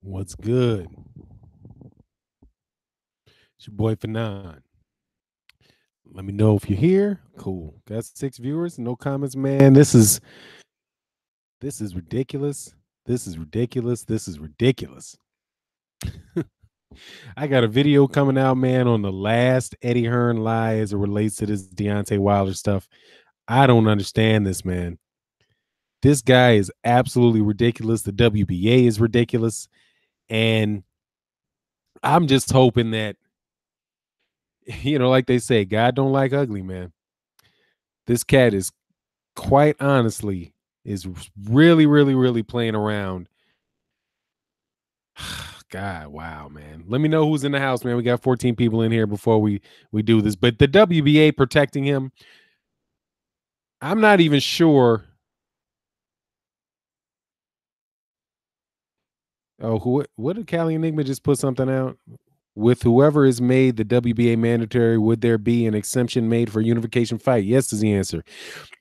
What's good? It's your boy Fanon. Let me know if you're here. Cool. Got 6 viewers. No comments, man. This is ridiculous. This is ridiculous. This is ridiculous. I got a video coming out, man, on the last Eddie Hearn lie as it relates to this Deontay Wilder stuff. I don't understand this, man. This guy is absolutely ridiculous. The WBA is ridiculous. And I'm just hoping that, like they say, God don't like ugly, man. This cat is quite honestly is really, really, really playing around. God, wow, man. Let me know who's in the house, man. We got 14 people in here before we do this. But the WBA protecting him, I'm not even sure. Oh, what did Cali Enigma just put something out? With whoever is made the WBA mandatory, would there be an exemption made for unification fight? Yes is the answer.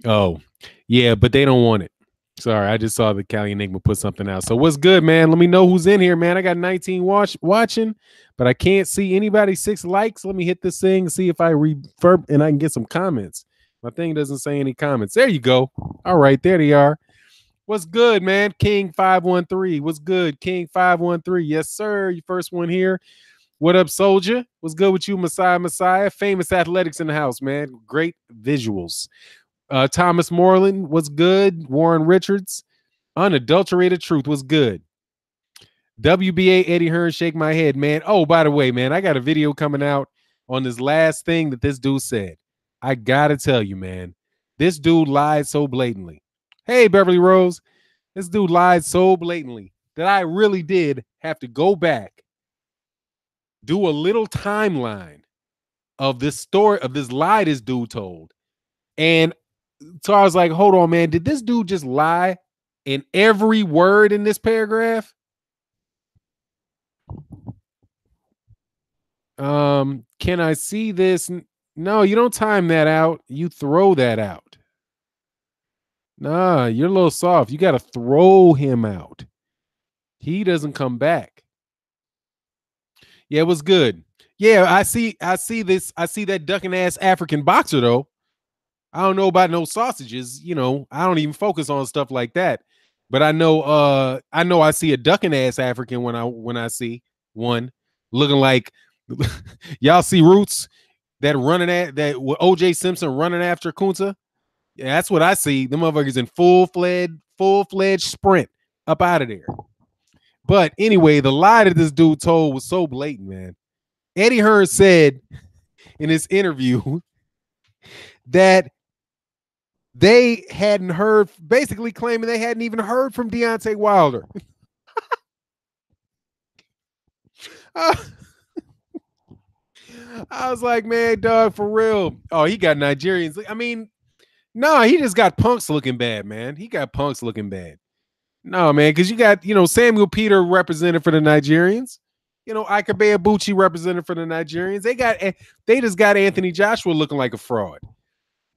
Oh, yeah, but they don't want it. Sorry, I just saw the Cali Enigma put something out. So what's good, man? Let me know who's in here, man. I got 19 watching, but I can't see anybody. 6 likes. Let me hit this thing and see if I refurb and I can get some comments. My thing doesn't say any comments. There you go. All right, there they are. What's good, man? King 513. What's good, King 513? Yes, sir. You first one here. What up, soldier? What's good with you, Messiah? Famous athletics in the house, man. Great visuals. Thomas Moreland, what's good? Warren Richards, unadulterated truth, what's good? WBA Eddie Hearn, shake my head, man. Oh, by the way, man, I got a video coming out on this last thing that this dude said. I gotta tell you, man, this dude lied so blatantly. Hey, Beverly Rose, this dude lied so blatantly that I really did have to go back, do a little timeline of this story, of this lie this dude told. And so I was like, hold on, man. Did this dude just lie in every word in this paragraph? Can I see this? No, you don't time that out. You throw that out. Nah, you're a little soft. You got to throw him out. He doesn't come back. Yeah, it was good. Yeah, I see this. I see that ducking ass African boxer though. I don't know about no sausages, I don't even focus on stuff like that. But I know I see a ducking ass African when I see one looking like y'all see Roots that running at that OJ Simpson running after Kunta. Yeah, that's what I see. The motherfuckers in full-fledged sprint up out of there. But anyway, the lie that this dude told was so blatant, man. Eddie Hearn said in his interview that they hadn't heard, basically claiming they hadn't even heard from Deontay Wilder. I was like, man, dog, for real. Oh, he got Nigerians. I mean, no, he just got punks looking bad, man. He got punks looking bad. No, man, because you got, Samuel Peter represented for the Nigerians. Akabe Abuchi represented for the Nigerians. They just got Anthony Joshua looking like a fraud.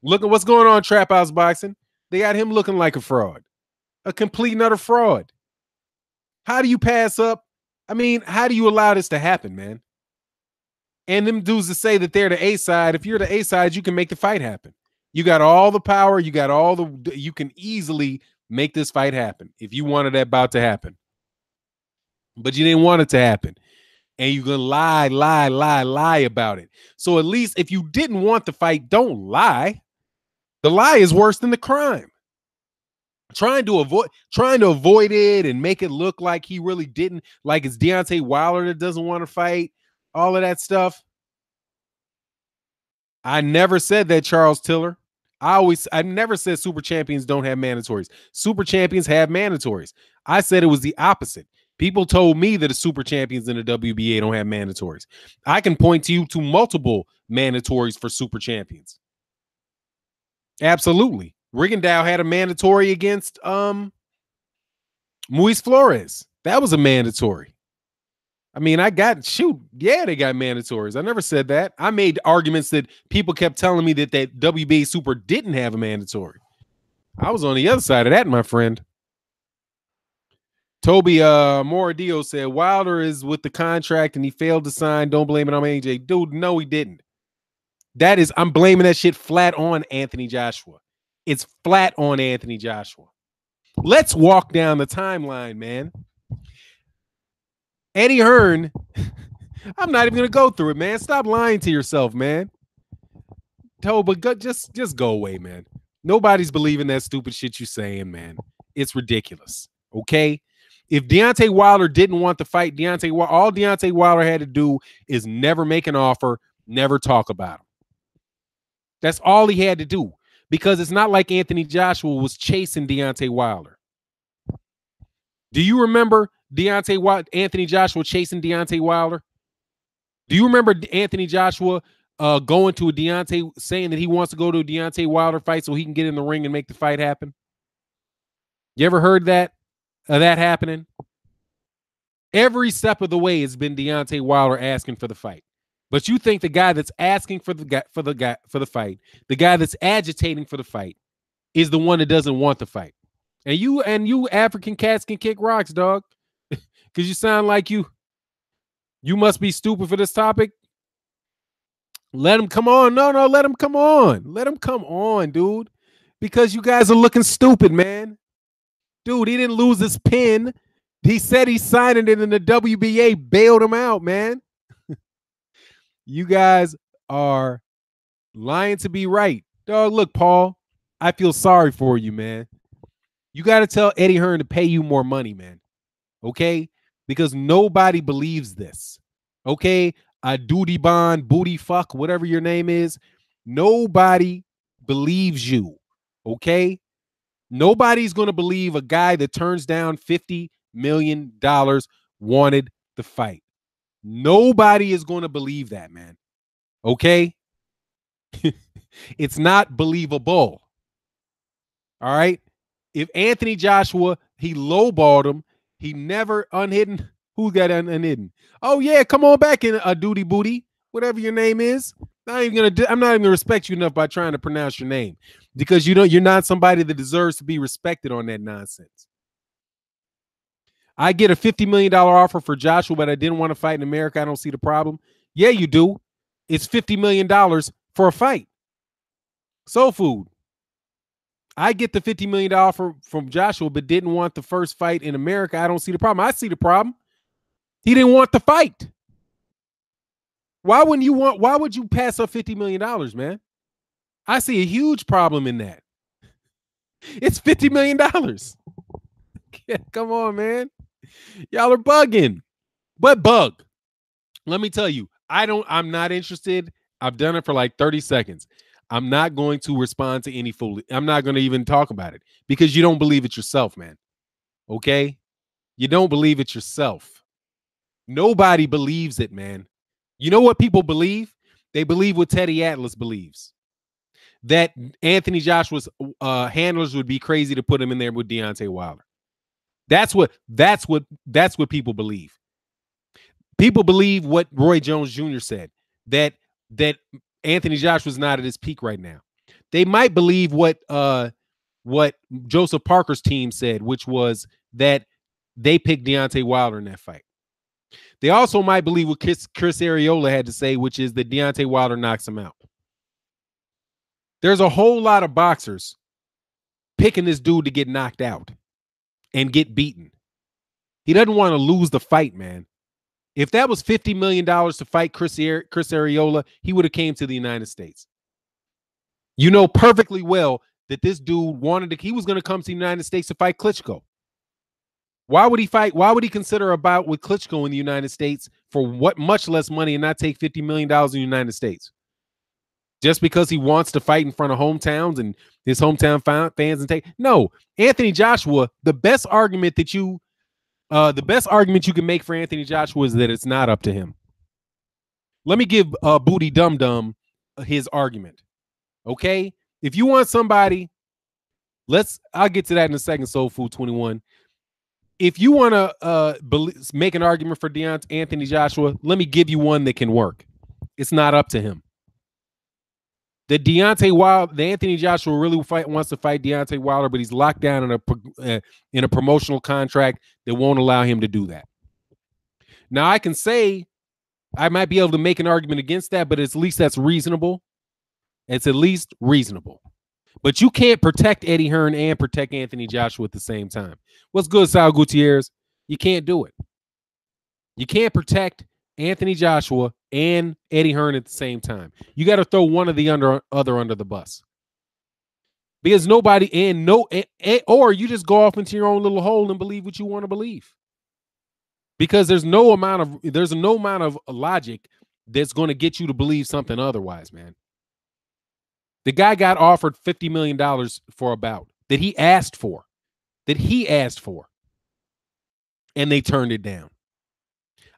Look at what's going on, Trap House Boxing. They got him looking like a fraud. A complete and utter fraud. How do you pass up? I mean, how do you allow this to happen, man? And them dudes to say that they're the A side. If you're the A side, you can make the fight happen. You got all the power. You can easily make this fight happen if you wanted that bout to happen. But you didn't want it to happen. And you're going to lie about it. So at least if you didn't want the fight, don't lie. The lie is worse than the crime. Trying to avoid it and make it look like he really didn't, like it's Deontay Wilder that doesn't want to fight, all of that stuff. I never said that, Charles Tiller. I never said super champions don't have mandatories. Super champions have mandatories. I said it was the opposite. People told me that the super champions in the WBA don't have mandatories. I can point to you to multiple mandatories for super champions. Absolutely. Rigondeaux had a mandatory against Muiz Flores. That was a mandatory. I mean, they got mandatories. I never said that. I made arguments that people kept telling me that WBA Super didn't have a mandatory. I was on the other side of that, my friend. Toby Moradillo said Wilder is with the contract and he failed to sign. Don't blame it on AJ. Dude, no, he didn't. I'm blaming that shit flat on Anthony Joshua. It's flat on Anthony Joshua. Let's walk down the timeline, man. Eddie Hearn, I'm not even going to go through it, man. Stop lying to yourself, man. Toba, just go away, man. Nobody's believing that stupid shit you saying, man. It's ridiculous, okay? If Deontay Wilder didn't want to fight, all Deontay Wilder had to do is never make an offer, never talk about him. That's all he had to do, because it's not like Anthony Joshua was chasing Deontay Wilder. Do you remember Anthony Joshua chasing Deontay Wilder? Do you remember Anthony Joshua going to a Deontay, saying that he wants to go to a Deontay Wilder fight so he can get in the ring and make the fight happen? You ever heard that happening? Every step of the way has been Deontay Wilder asking for the fight. But you think the guy that's asking for the fight, the guy that's agitating for the fight, is the one that doesn't want the fight. And you African cats can kick rocks, dog. Because you sound like you must be stupid for this topic. Let him come on. No, let him come on. Let him come on, dude. Because you guys are looking stupid, man. Dude, he didn't lose his pin. He said he signed it and the WBA bailed him out, man. You guys are lying to be right. Dog, look, Paul, I feel sorry for you, man. You got to tell Eddie Hearn to pay you more money, man. Okay? Because nobody believes this. Okay? A duty bond, booty fuck, whatever your name is. Nobody believes you. Okay? Nobody's going to believe a guy that turns down $50 million wanted the fight. Nobody is going to believe that, man. Okay? It's not believable. All right? If Anthony Joshua, he lowballed him, he never unhidden. Who got unhidden? Oh, yeah, come on back in a duty booty, whatever your name is. I'm not even gonna respect you enough by trying to pronounce your name, because you're not somebody that deserves to be respected on that nonsense. I get a $50 million offer for Joshua, but I didn't want to fight in America. I don't see the problem. Yeah, you do. It's $50 million for a fight. Soul Food. I get the $50 million offer from Joshua, but didn't want the first fight in America. I don't see the problem. I see the problem. He didn't want the fight. Why would you pass up $50 million, man? I see a huge problem in that. It's $50 million. Come on, man. Y'all are bugging. But bug. Let me tell you, I'm not interested. I've done it for like 30 seconds. I'm not going to respond to any fool. I'm not going to even talk about it, because you don't believe it yourself, man. Okay? You don't believe it yourself. Nobody believes it, man. You know what people believe? They believe what Teddy Atlas believes. That Anthony Joshua's handlers would be crazy to put him in there with Deontay Wilder. That's what people believe. People believe what Roy Jones Jr. said, that Anthony Joshua's not at his peak right now. They might believe what Joseph Parker's team said, which was that they picked Deontay Wilder in that fight. They also might believe what Chris Arreola had to say, which is that Deontay Wilder knocks him out. There's a whole lot of boxers picking this dude to get knocked out and get beaten. He doesn't want to lose the fight, man. If that was $50 million to fight Chris Arreola, he would have came to the United States. You know perfectly well that this dude he was going to come to the United States to fight Klitschko. Why would he fight? Why would he consider a bout with Klitschko in the United States for much less money and not take $50 million in the United States? Just because he wants to fight in front of hometowns and his hometown fans and take? No, Anthony Joshua, the best argument you can make for Anthony Joshua is that it's not up to him. Let me give Booty Dum Dum his argument. Okay? If you want somebody, I'll get to that in a second, Soul Food 21. If you want to make an argument for Anthony Joshua, let me give you one that can work. It's not up to him. that Deontay Wilder, the Anthony Joshua really wants to fight Deontay Wilder, but he's locked down in a promotional contract that won't allow him to do that. Now, I can say I might be able to make an argument against that, but at least that's reasonable. It's at least reasonable. But you can't protect Eddie Hearn and protect Anthony Joshua at the same time. What's good, Sal Gutierrez? You can't do it. You can't protect Anthony Joshua and Eddie Hearn at the same time. You got to throw one of the other under the bus. Because nobody or you just go off into your own little hole and believe what you want to believe. Because there's no amount of logic that's going to get you to believe something otherwise, man. The guy got offered $50 million for a bout that he asked for. And they turned it down.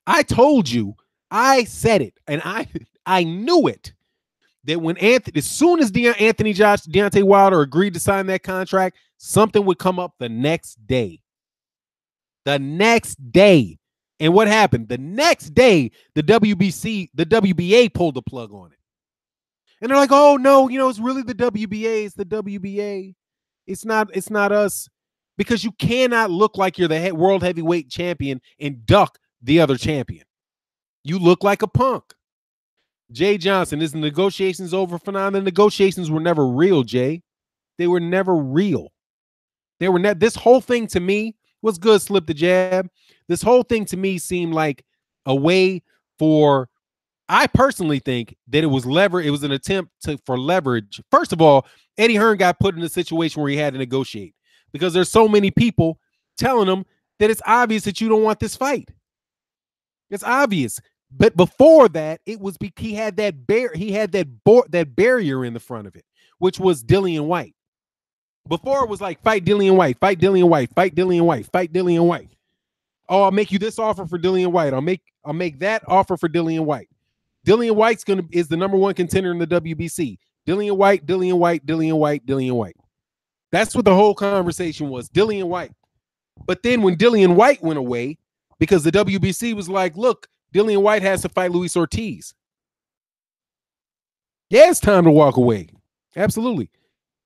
I told you, I said it, and I knew it, that when as soon as Deontay Wilder agreed to sign that contract, something would come up the next day. The next day. And what happened? The next day, the WBA pulled the plug on it. And they're like, oh, no, it's really the WBA. It's the WBA. It's not us. Because you cannot look like you're the world heavyweight champion and duck the other champion. You look like a punk. Jay Johnson, is the negotiations over for now? The negotiations were never real, Jay. They were never real. This whole thing to me was good, slip the jab. This whole thing to me seemed like a way for, I personally think that it was an attempt for leverage. First of all, Eddie Hearn got put in a situation where he had to negotiate because there's so many people telling him that it's obvious that you don't want this fight. It's obvious. But before that, it was because he had that barrier in the front of it, which was Dillian White. Before it was like, fight Dillian White, fight Dillian White, fight Dillian White, fight Dillian White. Oh, I'll make you this offer for Dillian White. I'll make that offer for Dillian White. Dillian White is the number one contender in the WBC. Dillian White, Dillian White, Dillian White, Dillian White. That's what the whole conversation was, Dillian White. But then when Dillian White went away, because the WBC was like, look, Dillian White has to fight Luis Ortiz. Yeah, it's time to walk away. Absolutely.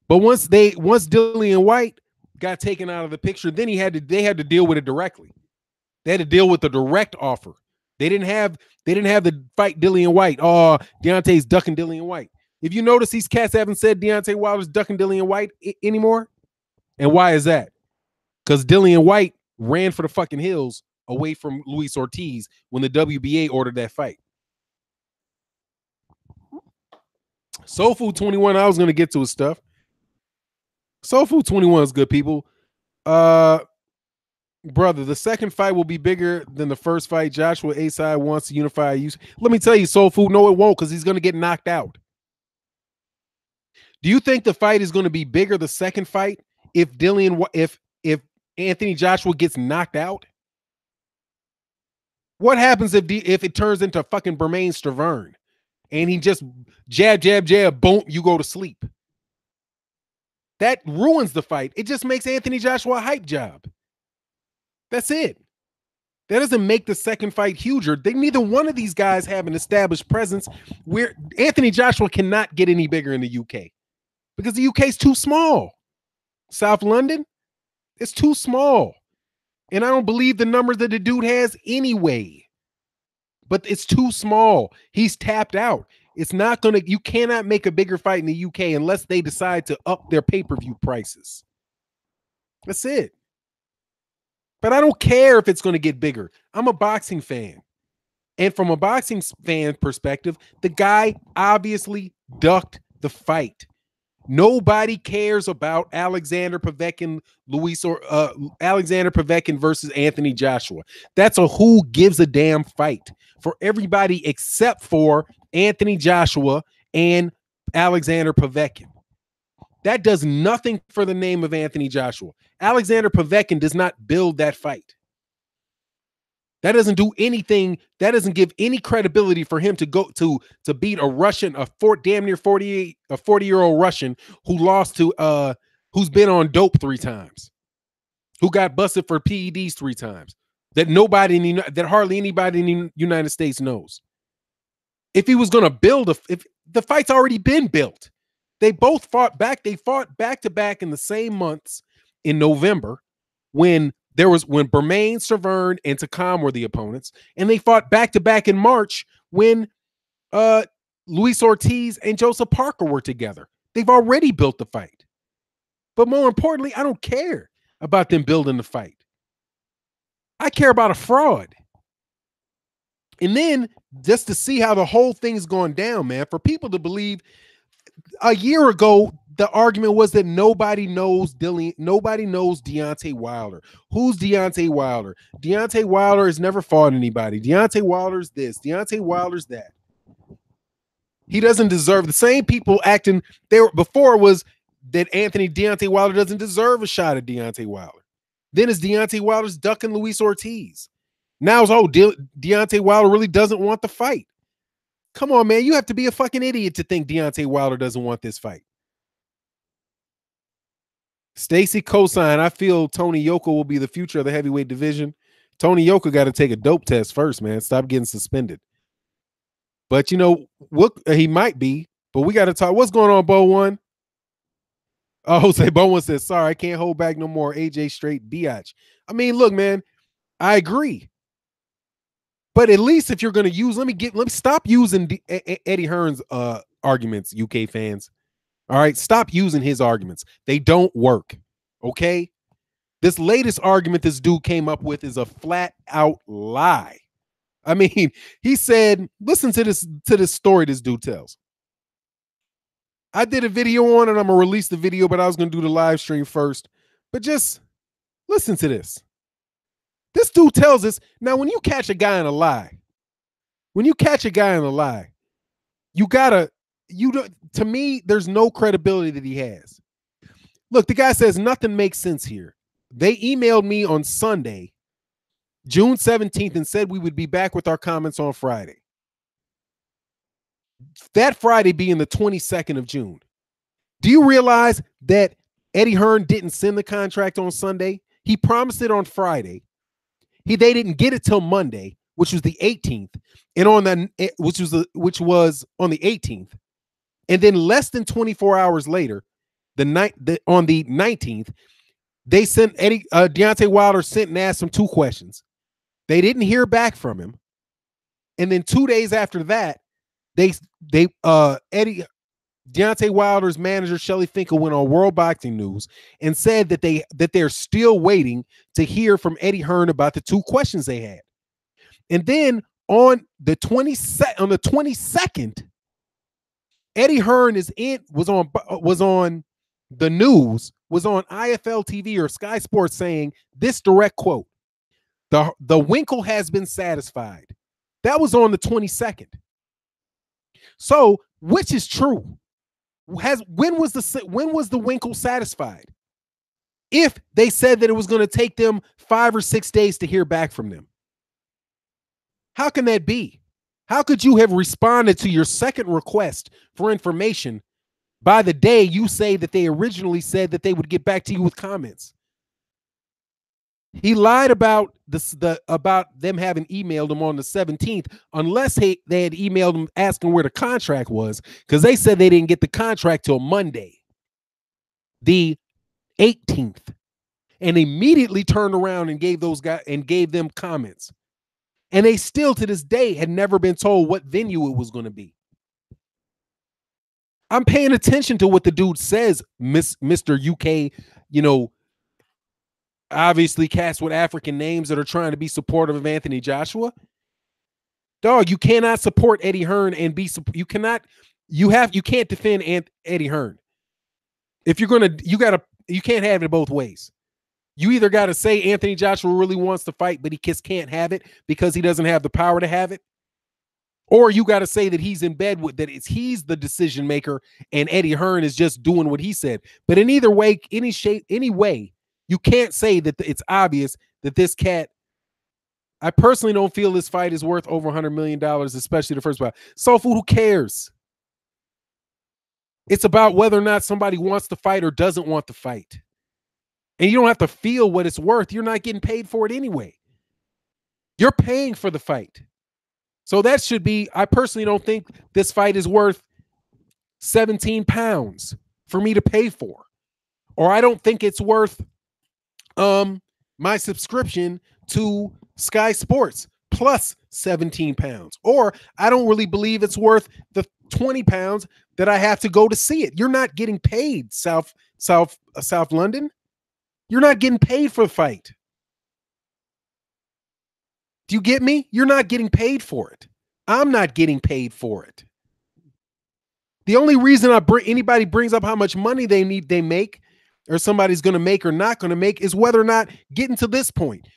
But once Dillian White got taken out of the picture, then they had to deal with it directly. They had to deal with the direct offer. They didn't have the fight Dillian White. Oh, Deontay's ducking Dillian White. If you notice, these cats haven't said Deontay Wilder's ducking Dillian White anymore. And why is that? Because Dillian White ran for the fucking hills away from Luis Ortiz when the WBA ordered that fight. Soul Food 21, I was going to get to his stuff. Soul Food 21 is good, people. Brother, the second fight will be bigger than the first fight. Joshua A-side wants to unify. Let me tell you, Soul Food, no, it won't, because he's going to get knocked out. Do you think the fight is going to be bigger the second fight if Anthony Joshua gets knocked out? What happens if it turns into fucking Bermain Stavern and he just jab, boom, you go to sleep? That ruins the fight. It just makes Anthony Joshua a hype job. That's it. That doesn't make the second fight huger. Neither one of these guys have an established presence where Anthony Joshua cannot get any bigger in the UK because the UK is too small. South London, it's too small. And I don't believe the numbers that the dude has anyway. But it's too small. He's tapped out. You cannot make a bigger fight in the UK unless they decide to up their pay-per-view prices. That's it. But I don't care if it's going to get bigger. I'm a boxing fan. And from a boxing fan perspective, the guy obviously ducked the fight. Nobody cares about Alexander Povetkin versus Anthony Joshua. That's a who gives a damn fight for everybody except for Anthony Joshua and Alexander Povetkin. That does nothing for the name of Anthony Joshua. Alexander Povetkin does not build that fight. That doesn't do anything. That doesn't give any credibility for him to go to beat a Russian, damn near 40-year-old Russian who lost to who's been on dope 3 times, who got busted for PEDs 3 times, that hardly anybody in the United States knows. If he was going to if the fight's already been built, They both fought back. They fought back to back in the same months in November when Bermain, Severn, and Takam were the opponents, and they fought back to back in March when Luis Ortiz and Joseph Parker were together. They've already built the fight. But more importantly, I don't care about them building the fight. I care about a fraud. And then just to see how the whole thing's gone down, man, for people to believe a year ago, the argument was that nobody knows Deontay Wilder. Who's Deontay Wilder? Deontay Wilder has never fought anybody. Deontay Wilder's this. Deontay Wilder's that. He doesn't deserve the same people acting there before was that Deontay Wilder doesn't deserve a shot at Deontay Wilder. Then it's Deontay Wilder's ducking Luis Ortiz. Now it's, Deontay Wilder really doesn't want the fight. Come on, man. You have to be a fucking idiot to think Deontay Wilder doesn't want this fight. Stacy Cosine, I feel Tony Yoka will be the future of the heavyweight division. Tony Yoka got to take a dope test first, man. Stop getting suspended. But, he might be. But we got to talk. What's going on, Bo One? Oh, Jose Bowen says, sorry, I can't hold back no more. AJ straight biatch. I mean, look, man, I agree. But at least if you're going to use, let me stop using Eddie Hearn's arguments, UK fans. All right, stop using his arguments. They don't work. Okay? This latest argument this dude came up with is a flat out lie. I mean, he said, listen to this story this dude tells. I did a video on it. I'm going to release the video, but I was going to do the live stream first. But just listen to this. This dude tells us, now when you catch a guy in a lie, to me, there's no credibility that he has. Look, the guy says nothing makes sense here. They emailed me on Sunday, June 17th, and said we would be back with our comments on Friday. That Friday being the 22nd of June. Do you realize that Eddie Hearn didn't send the contract on Sunday? He promised it on Friday. They didn't get it till Monday, which was the 18th, and which was on the 18th. And then less than 24 hours later, on the 19th, they sent Deontay Wilder sent and asked him 2 questions. They didn't hear back from him. And then 2 days after that, Deontay Wilder's manager Shelly Finkel went on World Boxing News and said that they're still waiting to hear from Eddie Hearn about the 2 questions they had. And then on the 22nd, Eddie Hearn was on the news, was on IFL TV or Sky Sports saying this direct quote: "The Winkle has been satisfied." That was on the 22nd. So, which is true? When was the Winkle satisfied? If they said that it was going to take them 5 or 6 days to hear back from them. How can that be? How could you have responded to your second request for information by the day you say that they originally said that they would get back to you with comments? He lied about about them having emailed him on the 17th, unless they had emailed him asking where the contract was, because they said they didn't get the contract till Monday, the 18th, and immediately turned around and gave them comments. And they still to this day had never been told what venue it was going to be. I'm paying attention to what the dude says, Mr. UK, obviously cast with African names that are trying to be supportive of Anthony Joshua. Dog, you cannot support Eddie Hearn and you can't defend Eddie Hearn. If you're going to, you can't have it both ways. You either got to say Anthony Joshua really wants to fight, but he just can't have it because he doesn't have the power to have it. Or you got to say that he's in bed with that. He's the decision maker and Eddie Hearn is just doing what he said. But in either way, any shape, any way, you can't say that it's obvious that this cat. I personally don't feel this fight is worth over $100 million, especially the first fight. Soul Food, who cares? It's about whether or not somebody wants to fight or doesn't want to fight. And you don't have to feel what it's worth. You're not getting paid for it anyway. You're paying for the fight. So that should be, I personally don't think this fight is worth 17 pounds for me to pay for. Or I don't think it's worth my subscription to Sky Sports plus 17 pounds. Or I don't really believe it's worth the 20 pounds that I have to go to see it. You're not getting paid, South London. You're not getting paid for the fight. Do you get me? You're not getting paid for it. I'm not getting paid for it. The only reason anybody brings up how much money they make, or somebody's going to make or not going to make, is whether or not getting to this point.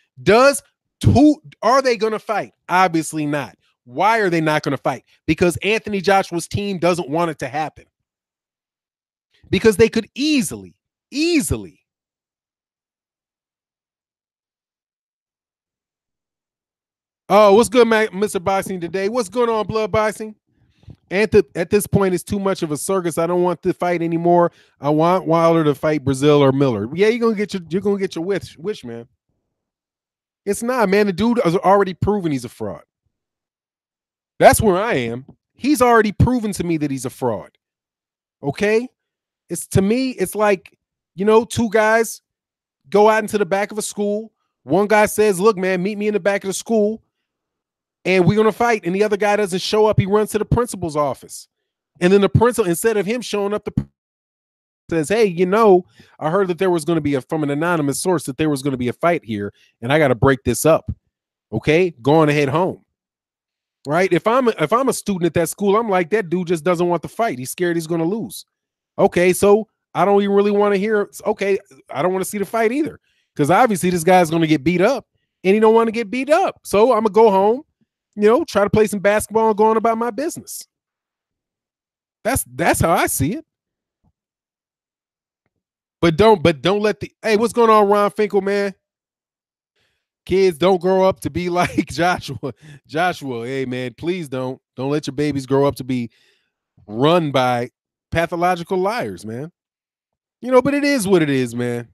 Who are they going to fight? Obviously not. Why are they not going to fight? Because Anthony Joshua's team doesn't want it to happen. Because they could easily. Oh, what's good, Mr. Boxing today? What's going on, Blood Boxing? At this point, it's too much of a circus. I don't want to fight anymore. I want Wilder to fight Brazil or Miller. Yeah, you're gonna get your wish, man. It's not, man. The dude has already proven he's a fraud. That's where I am. He's already proven to me that he's a fraud. Okay? To me, it's like, two guys go out into the back of a school. One guy says, look, man, meet me in the back of the school and we're going to fight. And the other guy doesn't show up. He runs to the principal's office. And then the principal, instead of him showing up, says, hey, I heard that there was going to be from an anonymous source that there was going to be a fight here, and I got to break this up. Okay, go on ahead home. Right? If I'm a student at that school, I'm like, that dude just doesn't want to fight. He's scared he's going to lose. Okay, so I don't even really want to hear. Okay, I don't want to see the fight either, because obviously this guy's going to get beat up, and he don't want to get beat up. So I'm gonna go home, try to play some basketball and go on about my business. That's how I see it. But don't let hey, what's going on, Ron Finkel, man? Kids don't grow up to be like Joshua. Hey, man, please don't let your babies grow up to be run by pathological liars, man. But it is what it is, man.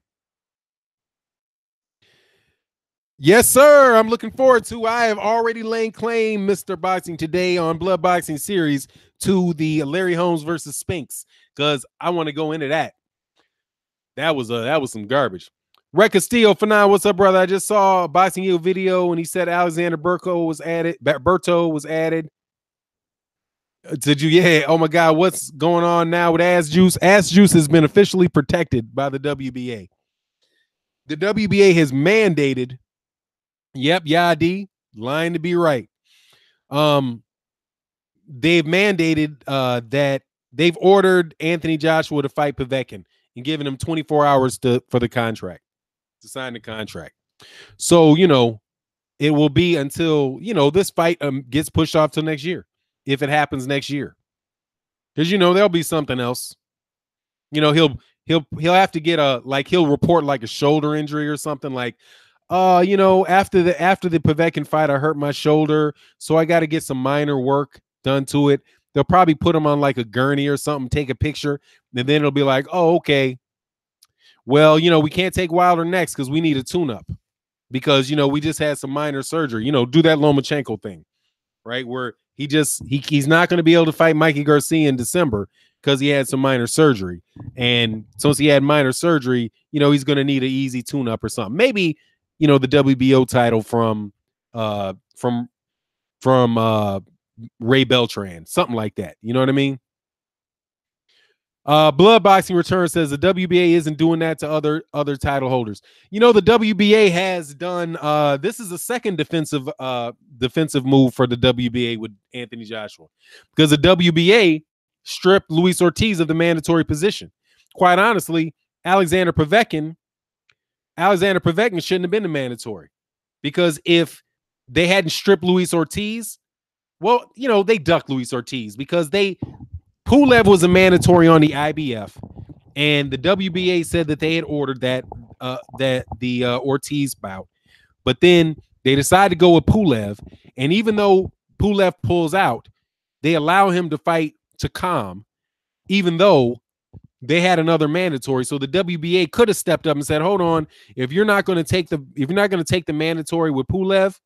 Yes, sir. I'm looking forward to. I have already laid claim, Mr. Boxing, today on Blood Boxing Series to the Larry Holmes versus Spinks, because I want to go into that. That was some garbage. Red Castillo, Fanan, what's up, brother? I just saw a Boxing Hill video and he said Alexander Berto was added. Did you? Yeah. Oh my God, what's going on now with Ass Juice? Ass Juice has been officially protected by the WBA. The WBA has mandated. Yep, Yadi, lying to be right. They've mandated that they've ordered Anthony Joshua to fight Povetkin and given him 24 hours for the contract, to sign the contract. So, it will be until, this fight gets pushed off till next year, if it happens next year. Because, there'll be something else. He'll have to get he'll report like a shoulder injury or something, like, after the Povetkin fight, I hurt my shoulder, so I got to get some minor work done to it. They'll probably put him on like a gurney or something, take a picture, and then it'll be like, oh, okay. Well, we can't take Wilder next because we need a tune-up, because, we just had some minor surgery, do that Lomachenko thing, right? Where he's not going to be able to fight Mikey Garcia in December because he had some minor surgery. And since he had minor surgery, he's going to need an easy tune-up or something. Maybe, the WBO title from Ray Beltran, something like that. You know what I mean? Blood Boxing Return says the WBA isn't doing that to other title holders. The WBA has done. This is a second defensive move for the WBA with Anthony Joshua, because the WBA stripped Luis Ortiz of the mandatory position. Quite honestly, Alexander Povetkin shouldn't have been the mandatory, because if they hadn't stripped Luis Ortiz, well, they ducked Luis Ortiz because Pulev was a mandatory on the IBF, and the WBA said that they had ordered that the Ortiz bout, but then they decided to go with Pulev, and even though Pulev pulls out, they allow him to fight Takam, even though they had another mandatory. So the WBA could have stepped up and said, "Hold on, if you're not going to take the mandatory with Pulev,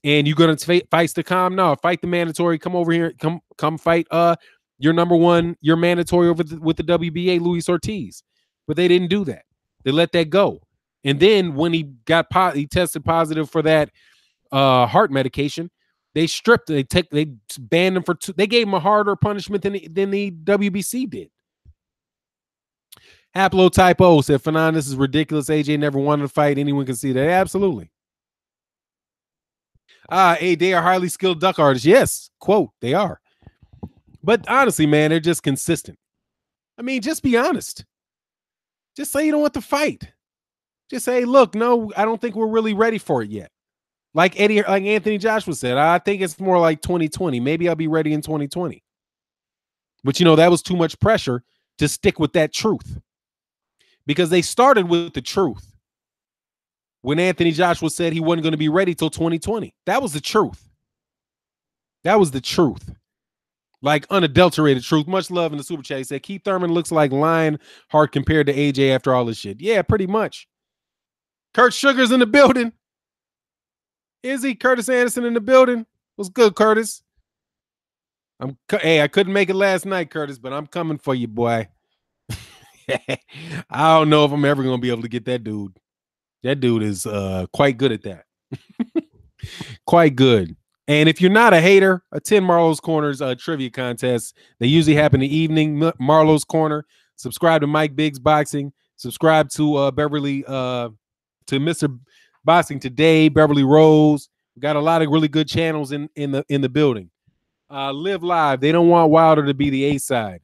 and you're going to fight Takam, no, fight the mandatory. Come over here, come fight your number one, your mandatory with the WBA, Luis Ortiz. But they didn't do that. They let that go. And then when he tested positive for that heart medication, they stripped. They banned him for they gave him a harder punishment than the WBC did. Haplotype O said, Fanon, this is ridiculous. AJ never wanted to fight. Anyone can see that. Absolutely. They are highly skilled duck artists. Yes, quote, they are. But honestly, man, they're just consistent. I mean, just be honest. Just say you don't want to fight. Just say, look, no, I don't think we're really ready for it yet. Like Anthony Joshua said, I think it's more like 2020. Maybe I'll be ready in 2020. But, that was too much pressure to stick with that truth. Because they started with the truth. When Anthony Joshua said he wasn't going to be ready till 2020. That was the truth. That was the truth. Like unadulterated truth. Much love in the super chat. He said, Keith Thurman looks like Lionheart compared to AJ after all this shit. Yeah, pretty much. Kurt Sugar's in the building. Is he? Curtis Anderson in the building? What's good, Curtis? I couldn't make it last night, Curtis, but I'm coming for you, boy. I don't know if I'm ever going to be able to get that dude. That dude is quite good at that. Quite good. And if you're not a hater, attend Marlo's Corner's trivia contest. They usually happen in the evening. Marlo's Corner. Subscribe to Mike Biggs Boxing. Subscribe to Beverly to Mr. Boxing Today, Beverly Rose. We got a lot of really good channels in the building. Live Live. They don't want Wilder to be the A side.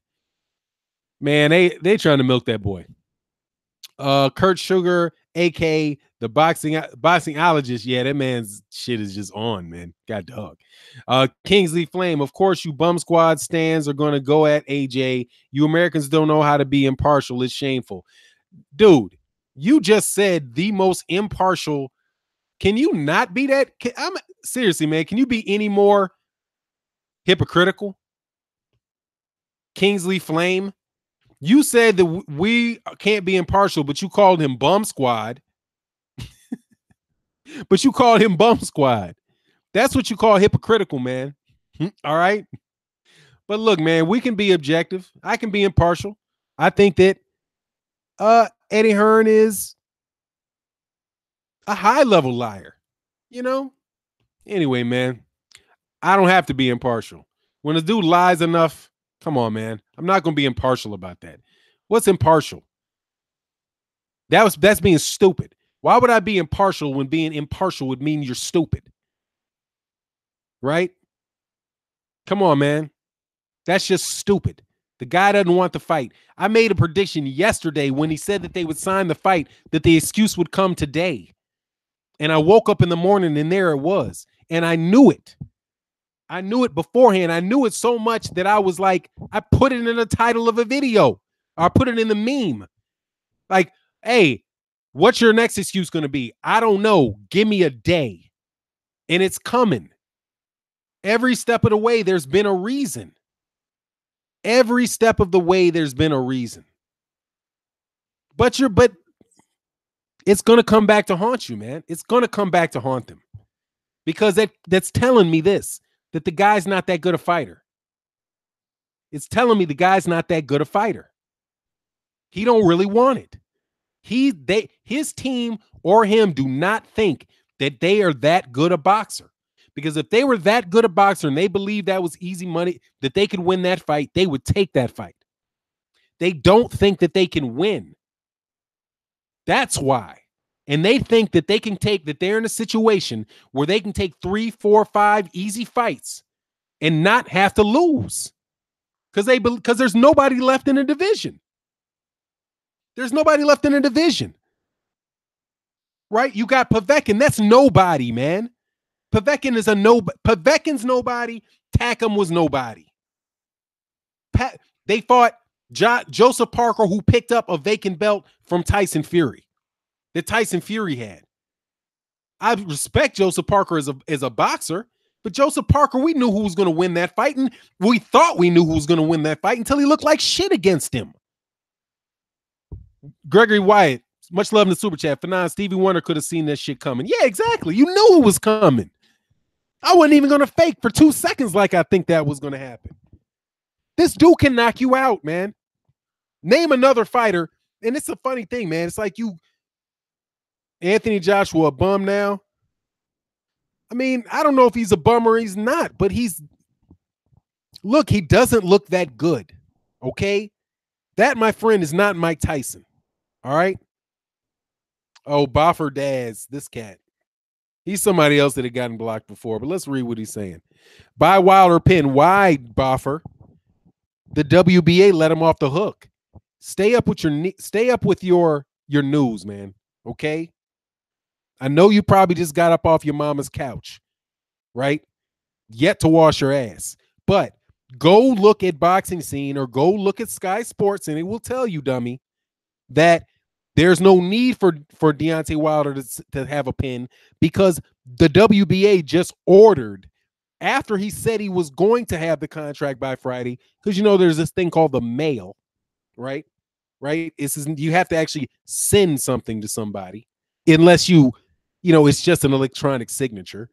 Man, they trying to milk that boy. Kurt Sugar, aka the boxingologist. Yeah, that man's shit is just on, man. God dog. Kingsley Flame. Of course, you bum squad stands are going to go at AJ. You Americans don't know how to be impartial. It's shameful. Dude, you just said the most impartial. Can you not be that? I'm seriously, man. Can you be any more hypocritical? Kingsley Flame. You said that we can't be impartial, but you called him bum squad. But you called him bum squad. That's what you call hypocritical, man. All right. But look, man, we can be objective. I can be impartial. I think that Eddie Hearn is a high level liar. Anyway, man, I don't have to be impartial. When a dude lies enough, come on, man. I'm not going to be impartial about that. What's impartial? That's being stupid. Why would I be impartial when being impartial would mean you're stupid? Right? Come on, man. That's just stupid. The guy doesn't want the fight. I made a prediction yesterday when he said that they would sign the fight, that the excuse would come today. And I woke up in the morning and there it was. And I knew it. I knew it beforehand. I knew it so much that I was like, I put it in the title of a video. Or I put it in the meme. Like, hey, what's your next excuse going to be? I don't know. Give me a day. And it's coming. Every step of the way, there's been a reason. Every step of the way, there's been a reason. But it's going to come back to haunt you, man. It's going to come back to haunt them. Because that's telling me this, that the guy's not that good a fighter. It's telling me the guy's not that good a fighter. He don't really want it. His team or him do not think that they are that good a boxer. Because if they were that good a boxer and they believed that was easy money, that they could win that fight, they would take that fight. They don't think that they can win. That's why. And they think that they're in a situation where they can take 3, 4, 5 easy fights and not have to lose. Because there's nobody left in the division. There's nobody left in the division. Right? You got Povetkin. That's nobody, man. Povetkin is Povetkin's nobody. Takam was nobody. They fought Joseph Parker, who picked up a vacant belt from Tyson Fury. That Tyson Fury had. I respect Joseph Parker as a boxer, but Joseph Parker, we knew who was going to win that fight, and we thought we knew who was going to win that fight until he looked like shit against him. Gregory Wyatt, much love in the super chat. Fanon, Stevie Wonder could have seen that shit coming. Yeah, exactly. You knew it was coming. I wasn't even going to fake for 2 seconds like I think that was going to happen. This dude can knock you out, man. Name another fighter. And it's a funny thing, man. It's like Anthony Joshua, a bum now. I mean, I don't know if he's a bum or he's not, but he doesn't look that good. Okay? That, my friend, is not Mike Tyson. All right? Oh, Boffer Daz, this cat. He's somebody else that had gotten blocked before, but let's read what he's saying. Buy Wilder pin. Why, Boffer? The WBA let him off the hook. Stay up with your news, man. Okay? I know you probably just got up off your mama's couch, right? Yet to wash your ass. But go look at Boxing Scene or go look at Sky Sports, and it will tell you, dummy, that there's no need for Deontay Wilder to have a pin because the WBA just ordered, after he said he was going to have the contract by Friday, because there's this thing called the mail, right? Right? You have to actually send something to somebody, unless it's just an electronic signature,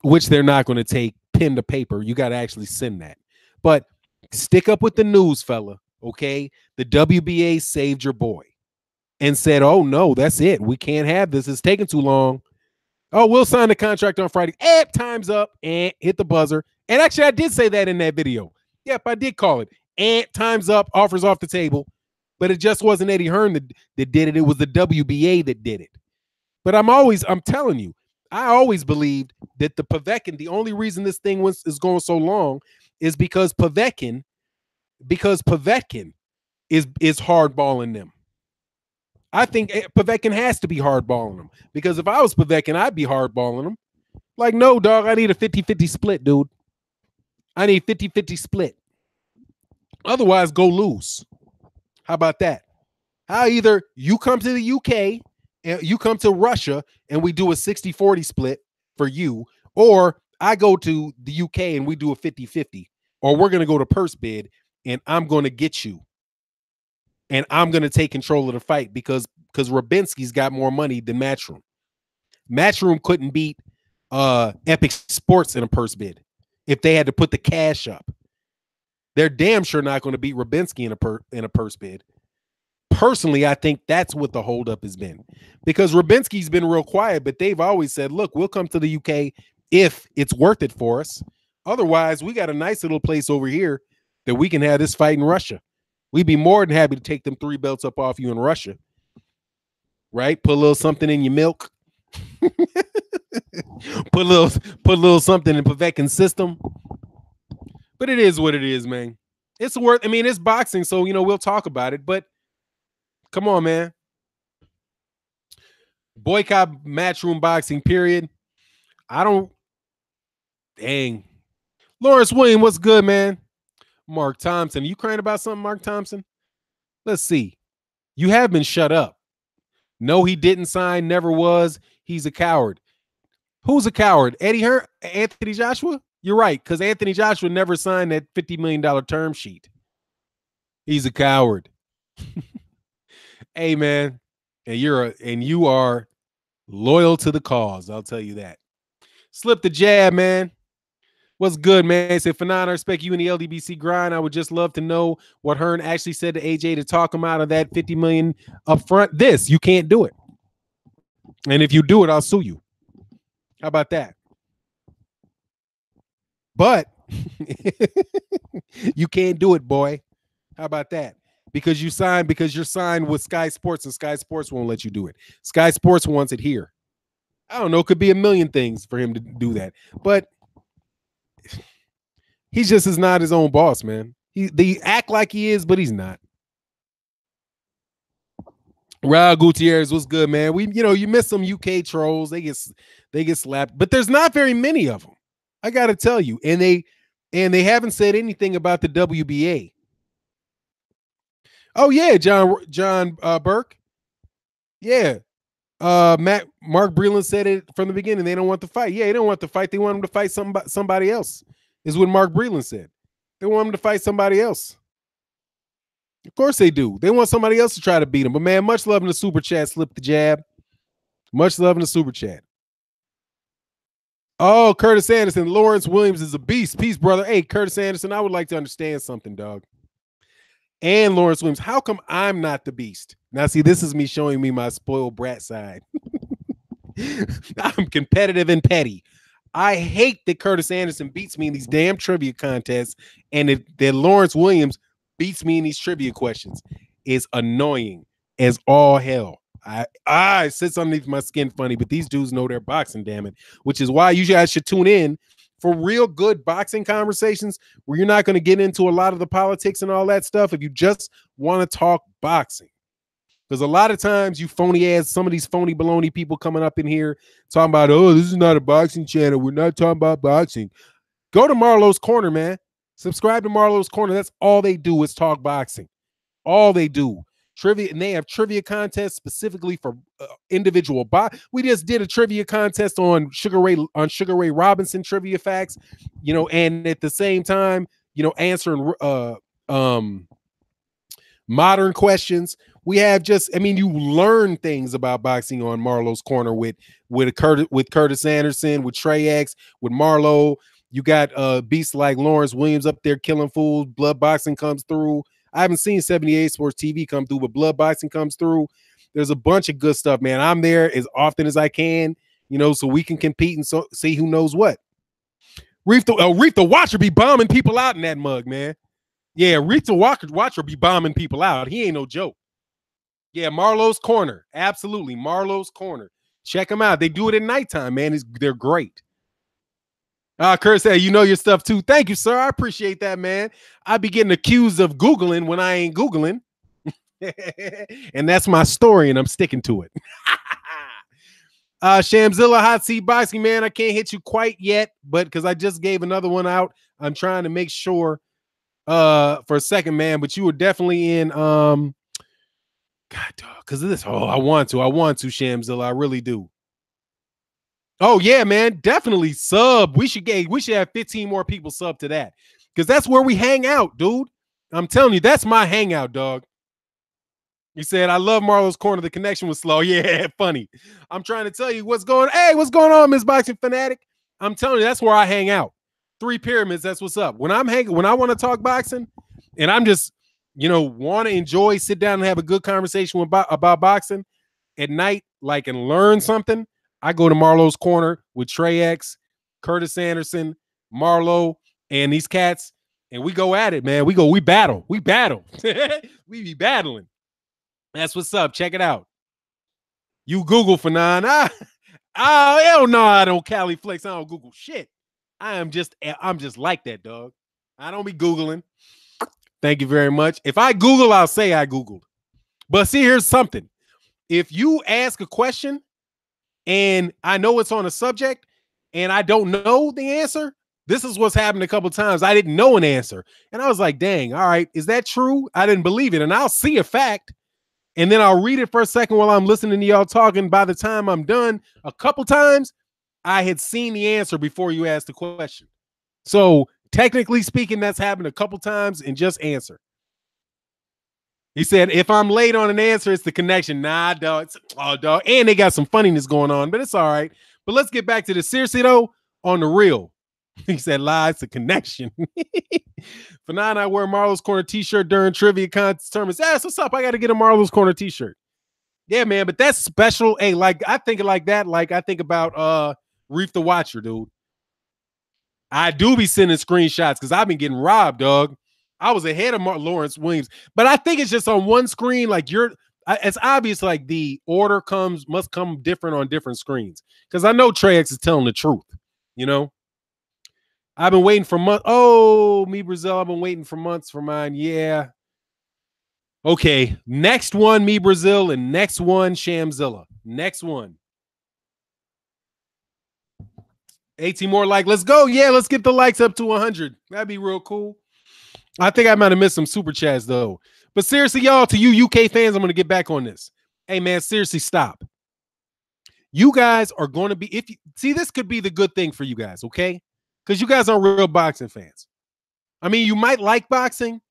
which they're not going to take pen to paper. You got to actually send that. But stick up with the news, fella, okay? The WBA saved your boy and said, oh, no, that's it. We can't have this. It's taking too long. Oh, we'll sign the contract on Friday. Time's up. Hit the buzzer. And actually, I did say that in that video. Yep, I did call it. Time's up. Offers off the table. But it just wasn't Eddie Hearn that did it. It was the WBA that did it. But I'm telling you, I always believed that the only reason this thing is going so long is because Povetkin is hardballing them. I think Povetkin has to be hardballing them, because if I was Povetkin, I'd be hardballing them. Like, no, dog, I need a 50-50 split, dude. I need 50-50 split. Otherwise, go lose. How about that? How either you come to the UK and you come to Russia and we do a 60-40 split for you, or I go to the UK and we do a 50-50, or we're going to go to purse bid and I'm going to get you. And I'm going to take control of the fight because Rabinski's got more money than Matchroom. Matchroom couldn't beat Epic Sports in a purse bid if they had to put the cash up. They're damn sure not going to beat Rabinski in a purse bid. Personally, I think that's what the holdup has been, because Rabinski's been real quiet, but they've always said, look, we'll come to the UK if it's worth it for us. Otherwise, we got a nice little place over here that we can have this fight in Russia. We'd be more than happy to take them 3 belts up off you in Russia. Right? Put a little something in your milk. put a little something in Povetkin's system. But it is what it is, man. It's boxing, so we'll talk about it, but come on, man. Boycott Matchroom boxing, period. Dang. Lawrence William, what's good, man? Mark Thompson. Are you crying about something, Mark Thompson? Let's see. You have been shut up. No, he didn't sign, never was. He's a coward. Who's a coward? Eddie Hearn? Anthony Joshua? You're right, because Anthony Joshua never signed that $50 million term sheet. He's a coward. Hey, man. And you are loyal to the cause. I'll tell you that. Slip the jab, man. What's good, man? Say, Fanon, I respect you in the LDBC grind. I would just love to know what Hearn actually said to AJ to talk him out of that $50 million up front. You can't do it. And if you do it, I'll sue you. How about that? But you can't do it, boy. How about that? Because you're signed with Sky Sports, and Sky Sports won't let you do it. Sky Sports wants it here. I don't know. It could be a million things for him to do that. But he just is not his own boss, man. They act like he is, but he's not. Raul Gutierrez, what's good, man? You miss some UK trolls. They get slapped, but there's not very many of them. I got to tell you, and they haven't said anything about the WBA. Oh yeah, John Burke. Yeah, Mark Breland said it from the beginning. They don't want the fight. Yeah, they don't want the fight. They want him to fight somebody else. Is what Mark Breland said. They want him to fight somebody else. Of course they do. They want somebody else to try to beat him. But man, much love in the super chat. Slip the jab. Much love in the super chat. Oh, Curtis Anderson. Lawrence Williams is a beast. Peace, brother. Hey, Curtis Anderson, I would like to understand something, dog. And Lawrence Williams, how come I'm not the beast? Now, see, this is me showing me my spoiled brat side. I'm competitive and petty. I hate that Curtis Anderson beats me in these damn trivia contests and that Lawrence Williams beats me in these trivia questions. Is annoying as all hell. It sits underneath my skin funny, but these dudes know their boxing, damn it. Which is why you guys should tune in for real good boxing conversations where you're not going to get into a lot of the politics and all that stuff if you just want to talk boxing. Because a lot of times you phony ass, some of these phony baloney people coming up in here talking about, oh, this is not a boxing channel. We're not talking about boxing. Go to Marlowe's Corner, man. Subscribe to Marlowe's Corner. That's all they do is talk boxing. All they do. Trivia, and they have trivia contests specifically for individual we just did a trivia contest on Sugar Ray Robinson trivia facts, and at the same time, answering modern questions. We have you learn things about boxing on Marlowe's Corner with Curtis Anderson, with Trey X, with Marlowe. You got beasts like Lawrence Williams up there killing fools. Blood Boxing comes through. I haven't seen 78 Sports TV come through, but Blood Boxing comes through. There's a bunch of good stuff, man. I'm there as often as I can, so we can compete and see who knows what. Reef the Watcher be bombing people out in that mug, man. Yeah, Reef the Watcher be bombing people out. He ain't no joke. Yeah, Marlowe's Corner. Absolutely. Marlowe's Corner. Check them out. They do it at nighttime, man. They're great. Kurt said, you know your stuff too. Thank you, sir. I appreciate that, man. I be getting accused of Googling when I ain't Googling. And that's my story, and I'm sticking to it. Shamzilla Hot Seat Boxing, man. I can't hit you quite yet, but because I just gave another one out, I'm trying to make sure for a second, man. But you were definitely in God, dog, because of this. Oh, I want to, Shamzilla. I really do. Oh yeah, man, definitely sub. We should have 15 more people sub to that because that's where we hang out, dude. I'm telling you, that's my hangout, dog. He said, "I love Marlowe's Corner. The connection was slow." Yeah, funny. I'm trying to tell you what's going. Hey, what's going on, Miss Boxing Fanatic? I'm telling you, that's where I hang out. 3 Pyramids. That's what's up. When I want to talk boxing, and I'm just, want to enjoy, sit down and have a good conversation about boxing at night, and learn something. I go to Marlowe's Corner with Trey X, Curtis Anderson, Marlowe, and these cats, and we go at it, man. We battle. We we be battling. That's what's up. Check it out. You Google for nine. Hell no, I don't Cali Flex. I don't Google shit. I'm just like that, dog. I don't be Googling. Thank you very much. If I Google, I'll say I Googled. But see, here's something. If you ask a question, and I know it's on a subject and I don't know the answer, this is what's happened a couple times. I didn't know an answer. And I was like, dang, all right, is that true? I didn't believe it. And I'll see a fact and then I'll read it for a second while I'm listening to y'all talking. By the time I'm done, a couple times, I had seen the answer before you asked the question. So technically speaking, that's happened a couple times and just answer. He said, if I'm late on an answer, it's the connection. Nah, dog. Dog. And they got some funniness going on, but it's all right. But let's get back to this. Seriously, though, on the real. He said, it's the connection. For now, I wear Marlowe's Corner t-shirt during trivia contest tournaments. That's what's up. I got to get a Marlowe's Corner t-shirt. Yeah, man, but that's special. Hey, I think like that. I think about Reef the Watcher, dude. I do be sending screenshots because I've been getting robbed, dog. I was ahead of Lawrence Williams, but I think it's just on one screen. It's obvious the order must come different on different screens because I know Trey X is telling the truth. I've been waiting for months. Oh, me Brazil, I've been waiting for months for mine. Yeah. Okay, next one, me Brazil, and next one, Shamzilla. Next one. 18 more let's go. Yeah, let's get the likes up to 100. That'd be real cool. I think I might have missed some super chats though. But seriously, y'all, to you UK fans, I'm going to get back on this. Hey, man, seriously, stop. You guys are going to be, this could be the good thing for you guys, okay? Because you guys aren't real boxing fans. I mean, you might like boxing,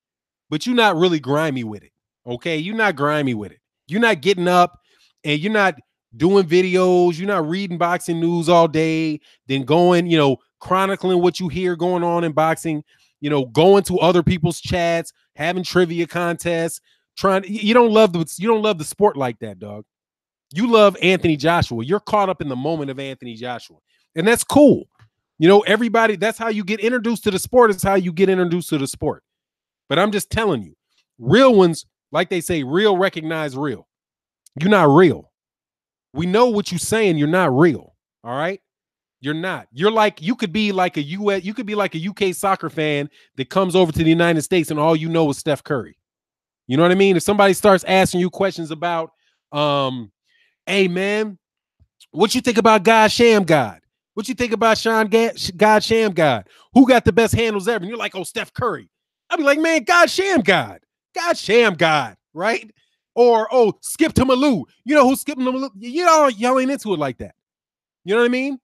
but you're not really grimy with it, okay? You're not grimy with it. You're not getting up and you're not doing videos. You're not reading boxing news all day, then going, chronicling what you hear going on in boxing, going to other people's chats, having trivia contests, you don't love the sport like that, dog. You love Anthony Joshua. You're caught up in the moment of Anthony Joshua. And that's cool. Everybody, that's how you get introduced to the sport, is how you get introduced to the sport. But I'm just telling you, real ones, like they say, real recognize real. You're not real. We know what you're saying. You're not real. All right. You're not. You could be like a UK soccer fan that comes over to the United States and all you know is Steph Curry. You know what I mean? If somebody starts asking you questions about, hey man, what you think about God Sham God? What you think about God Sham God? Who got the best handles ever? And you're like, oh, Steph Curry. I'd be like, man, God Sham God. God Sham God, right? Or, oh, Skip to Malou. You know who Skip to Malou? Y'all ain't into it like that. You know what I mean?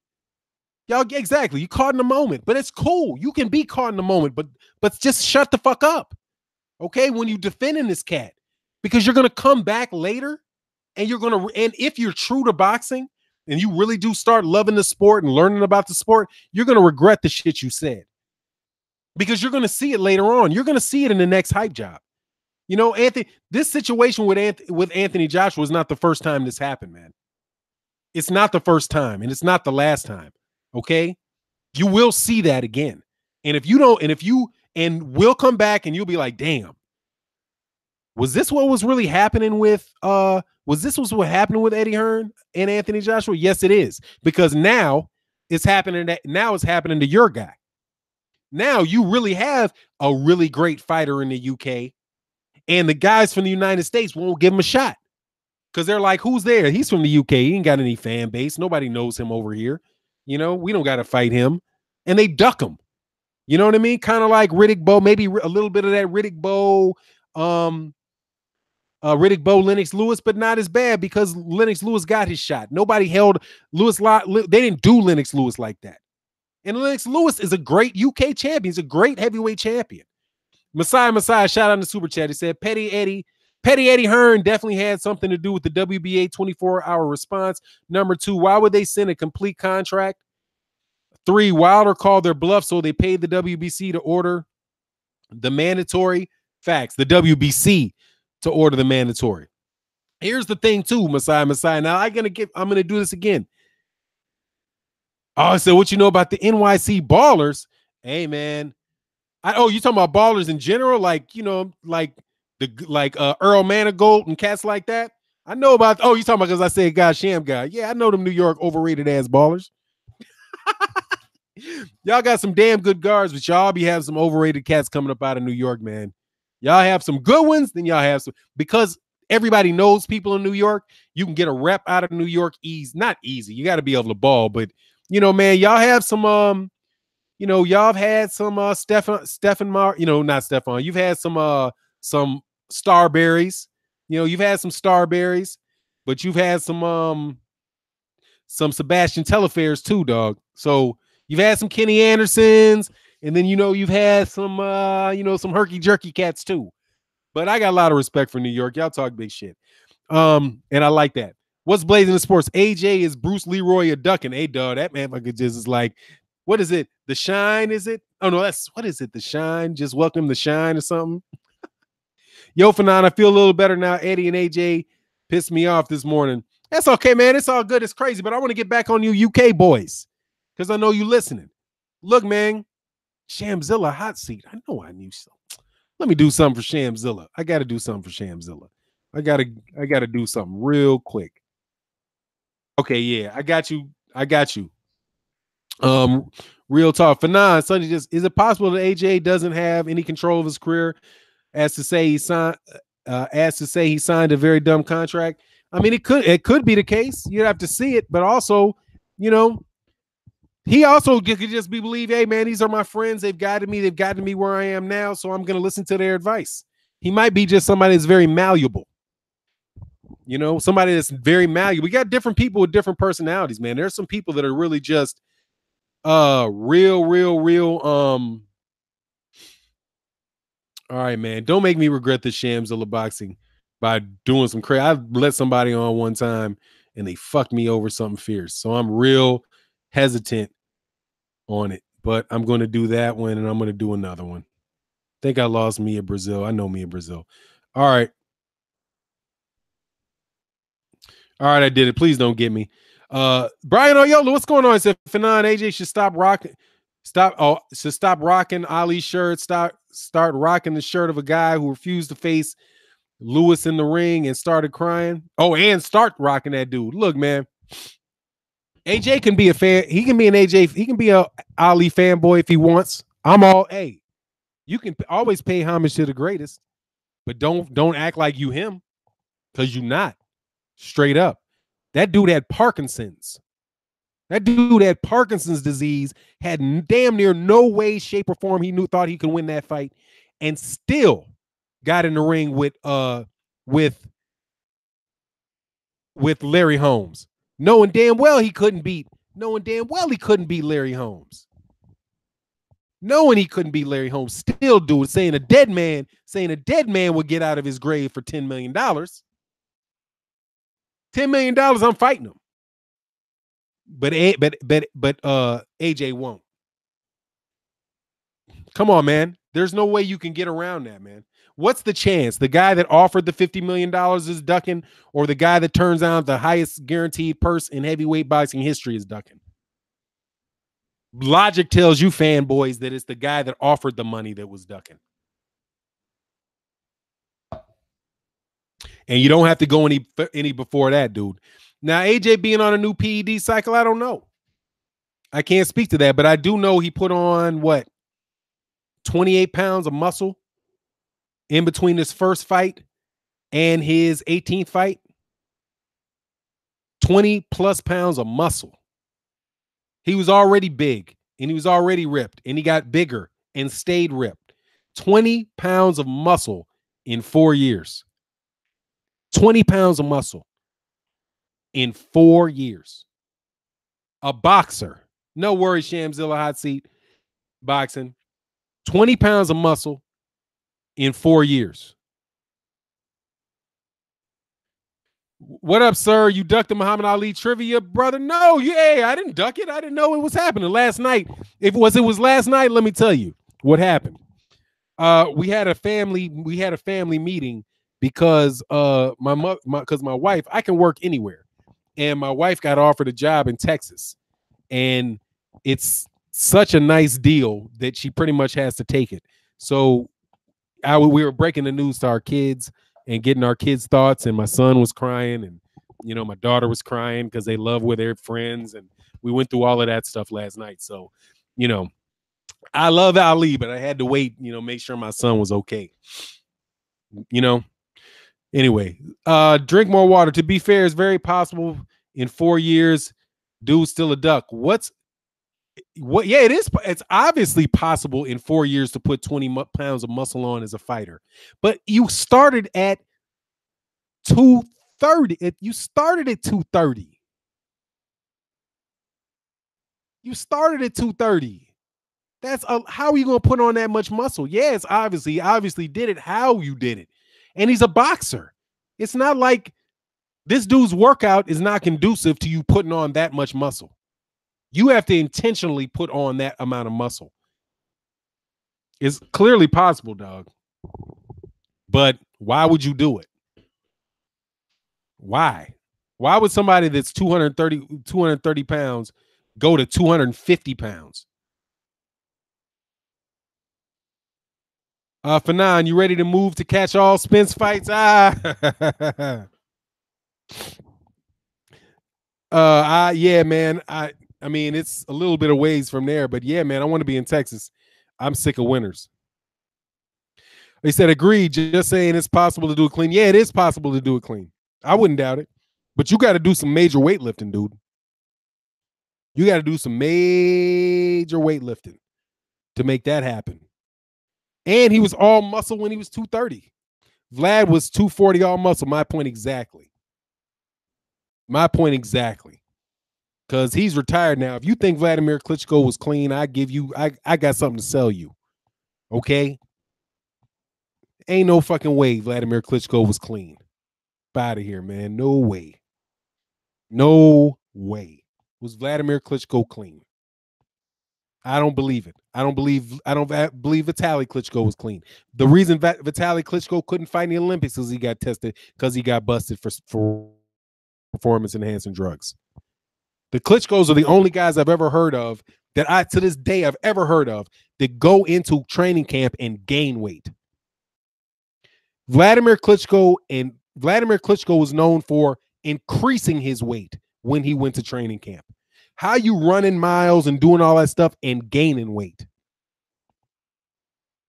Y'all, exactly. You caught in the moment, but it's cool. You can be caught in the moment, but just shut the fuck up. Okay, when you defending this cat, because you're gonna come back later, and if you're true to boxing and you really do start loving the sport and learning about the sport, you're gonna regret the shit you said, because you're gonna see it later on. You're gonna see it in the next hype job. Anthony, this situation with Anthony Joshua is not the first time this happened, man. It's not the first time, and it's not the last time. Okay, you will see that again, and if you don't, and we'll come back and you'll be like, damn. Was this what was really happening with what happened with Eddie Hearn and Anthony Joshua? Yes, it is. Because now it's happening to your guy. Now you really have a really great fighter in the UK, and the guys from the United States won't give him a shot. Because they're like, who's there? He's from the UK. He ain't got any fan base. Nobody knows him over here. We don't got to fight him. And they duck him. You know what I mean? Kind of like Riddick Bowe, maybe a little bit of that Riddick Bowe, Lennox Lewis, but not as bad, because Lennox Lewis got his shot. Nobody held Lewis. They didn't do Lennox Lewis like that. And Lennox Lewis is a great UK champion. He's a great heavyweight champion. Messiah, shout out in the super chat. He said, Petty Eddie Hearn definitely had something to do with the WBA 24-hour response. Number 2, why would they send a complete contract? 3, Wilder called their bluff, so they paid the WBC to order the mandatory. Facts, the WBC to order the mandatory. Here's the thing too, Messiah. Now I'm gonna do this again. Oh, so what you know about the NYC Ballers? Hey man, you talking about ballers in general, like Earl Manigault and cats like that? I know about. Oh, you talking about because I said God Sham guy? Yeah, I know them New York overrated ass ballers. Y'all got some damn good guards, but y'all be having some overrated cats coming up out of New York, man. Y'all have some good ones, then y'all have some, because everybody knows people in New York. You can get a rep out of New York not easy. You got to be able to ball, but man, y'all have some y'all have had some not Stefan. You've had some Starberries. You've had some Starberries, but you've had some Sebastian Telefairs too, dog. So you've had some Kenny Andersons, and then you've had some some herky jerky cats too. But I got a lot of respect for New York. Y'all talk big shit. And I like that. What's blazing in sports? AJ is Bruce Leroy a ducking. Hey, dog, that man fucking just is like, what is it? The Shine, is it? Oh no, what is it? The Shine? Just welcome the Shine or something. Yo, Fanon, I feel a little better now. Eddie and AJ pissed me off this morning. That's okay, man. It's all good. It's crazy, but I want to get back on you UK boys, because I know you listening. Look, man, Shamzilla hot seat. I know I knew so. Let me do something for Shamzilla. I got to do something for Shamzilla. I gotta do something real quick. Okay, yeah, I got you. Real talk. Fanon, Sonny, is it possible that AJ doesn't have any control of his career, as to say he signed a very dumb contract? I mean, it could be the case. You'd have to see it, but also, he also could just believe, hey man, these are my friends. They've gotten me where I am now, so I'm gonna listen to their advice. He might be just somebody that's very malleable. Somebody that's very malleable. We got different people with different personalities, man. There's some people that are really just real. All right, man. Don't make me regret the Shamzilla boxing by doing some crazy. I let somebody on one time, and they fucked me over something fierce. So I'm real hesitant on it. But I'm going to do that one, and I'm going to do another one. Think I lost Mia Brazil. I know Mia Brazil. All right. All right, I did it. Please don't get me. Brian Oyola, what's going on? It said Fanon AJ should stop rocking. Should stop rocking Ali's shirt. Start rocking the shirt of a guy who refused to face Lewis in the ring and started crying. Oh, and start rocking that dude. Look, man. AJ can be a fan. He can be an AJ. He can be a Ali fanboy if he wants. I'm all A. You can always pay homage to the greatest, but don't act like you him, because you not. Straight up. That dude had Parkinson's. That dude had Parkinson's disease, had damn near no way, shape, or form thought he could win that fight, and still got in the ring with Larry Holmes, knowing damn well he couldn't beat Larry Holmes. Knowing he couldn't beat Larry Holmes, still do it, saying a dead man would get out of his grave for $10 million. $10 million, I'm fighting him. But AJ won't. Come on, man. There's no way you can get around that, man. What's the chance? The guy that offered the $50 million is ducking, or the guy that turns out the highest guaranteed purse in heavyweight boxing history is ducking? Logic tells you, fanboys, that it's the guy that offered the money that was ducking. And you don't have to go any before that, dude. Now, AJ being on a new PED cycle, I don't know. I can't speak to that, but I do know he put on, 28 pounds of muscle in between his first fight and his 18th fight. 20 plus pounds of muscle. He was already big, and he was already ripped, and he got bigger and stayed ripped. 20 pounds of muscle in 4 years. 20 pounds of muscle in 4 years. A boxer. No worries, Shamzilla Hot Seat Boxing. 20 pounds of muscle in 4 years. What up, sir? You ducked the Muhammad Ali trivia, brother? No, I didn't duck it. I didn't know it was happening last night. If it was last night, let me tell you what happened. We had a family meeting because my wife, I can work anywhere, and my wife got offered a job in Texas, and it's such a nice deal that she pretty much has to take it. So we were breaking the news to our kids and getting our kids' thoughts, and my son was crying, and my daughter was crying because they love where they're friends, and we went through all of that stuff last night. So, I love Ali, but I had to wait, make sure my son was okay. Anyway, drink more water. To be fair, it's very possible in 4 years, dude's still a duck. Yeah, it is. It's obviously possible in 4 years to put 20 pounds of muscle on as a fighter. But you started at 230. You started at 230. That's how are you going to put on that much muscle? Yeah, it's obviously did it how you did it. And he's a boxer. It's not like this dude's workout is not conducive to you putting on that much muscle. You have to intentionally put on that amount of muscle. It's clearly possible, dog. But why would you do it? Why? Why would somebody that's 230 pounds go to 250 pounds? Fanon, you ready to move to catch all Spence fights? Yeah, man. I mean, it's a little bit of ways from there, but yeah, man, I want to be in Texas. I'm sick of winners. They said, agreed. Just saying it's possible to do it clean. Yeah, it is possible to do it clean. I wouldn't doubt it. But you got to do some major weightlifting, dude. You got to do some major weightlifting to make that happen. And he was all muscle when he was 230. Vlad was 240 all muscle. My point exactly. Because he's retired now. If you think Vladimir Klitschko was clean, I got something to sell you. Okay? Ain't no fucking way Vladimir Klitschko was clean. Out of here, man. No way. No way. Was Vladimir Klitschko clean? I don't believe it. I don't believe Vitaly Klitschko was clean. The reason Vitaly Klitschko couldn't fight in the Olympics is he got tested because he got busted for performance enhancing drugs. The Klitschkos are the only guys I've ever heard of that I to this day I've ever heard of that go into training camp and gain weight. Vladimir Klitschko was known for increasing his weight when he went to training camp. How you running miles and doing all that stuff and gaining weight?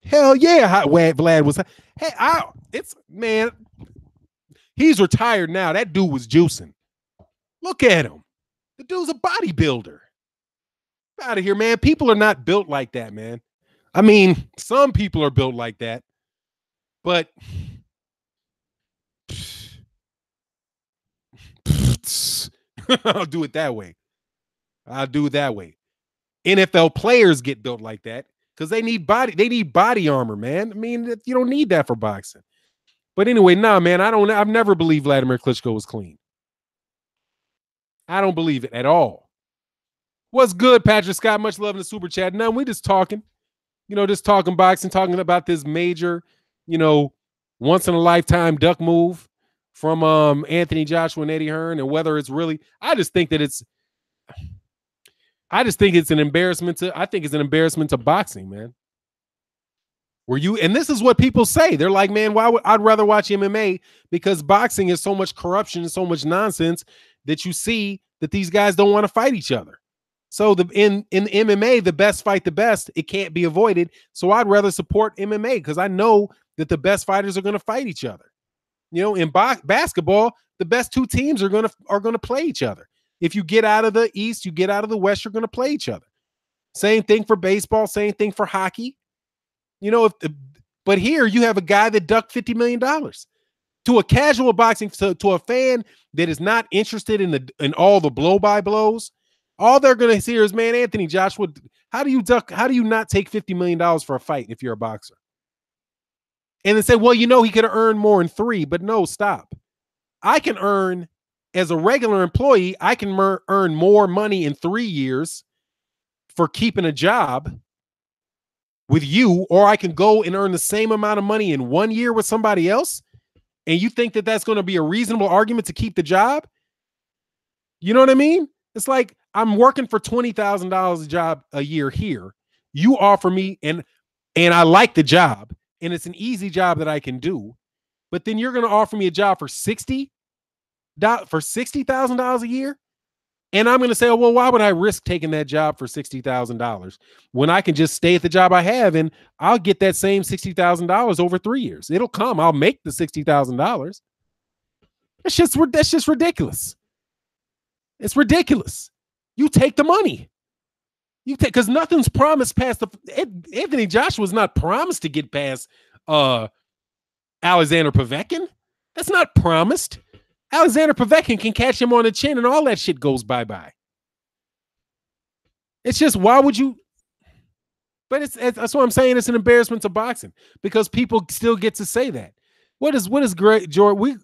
Hell yeah, Vlad was. Hey, it's man. He's retired now. That dude was juicing. Look at him. The dude's a bodybuilder. Out of here, man. People are not built like that, man. I mean, some people are built like that, but I'll do it that way. NFL players get built like that because they need body armor, man. I mean, you don't need that for boxing. But anyway, nah, man, I've never believed Vladimir Klitschko was clean. I don't believe it at all. What's good, Patrick Scott? Much love in the super chat. No, we just talking, just talking boxing, talking about this major, once in a lifetime duck move from Anthony Joshua and Eddie Hearn, and whether it's really, I just think it's an embarrassment to boxing, man. And this is what people say. They're like, man, I'd rather watch MMA because boxing is so much corruption and so much nonsense that you see that these guys don't want to fight each other. So in MMA, the best fight the best. It can't be avoided. So I'd rather support MMA because I know that the best fighters are going to fight each other. In basketball, the best two teams are going to play each other. If you get out of the East, you get out of the West, you're going to play each other. Same thing for baseball, same thing for hockey. But here you have a guy that ducked $50 million to a casual boxing, to a fan that is not interested in all the blow-by-blows. All they're going to see is, man, Anthony Joshua, how do you not take $50 million for a fight if you're a boxer? And then say, well, he could have earned more in 3, but no, stop. I can earn, as a regular employee, I can earn more money in 3 years for keeping a job with you, or I can go and earn the same amount of money in 1 year with somebody else. And you think that that's going to be a reasonable argument to keep the job? You know what I mean? It's like, I'm working for $20,000 a job a year here. You offer me, and I like the job, and it's an easy job that I can do. But then you're going to offer me a job for $60,000 a year, and I'm going to say, oh, well, why would I risk taking that job for $60,000 when I can just stay at the job I have and I'll get that same $60,000 over 3 years? It'll come. I'll make the $60,000. That's just ridiculous. It's ridiculous. You take the money. Because nothing's promised past Anthony Joshua's not promised to get past Alexander Povetkin. That's not promised. Alexander Povetkin can catch him on the chin and all that shit goes bye-bye. It's just, why would you? But that's what I'm saying. It's an embarrassment to boxing because people still get to say that. What is great, George?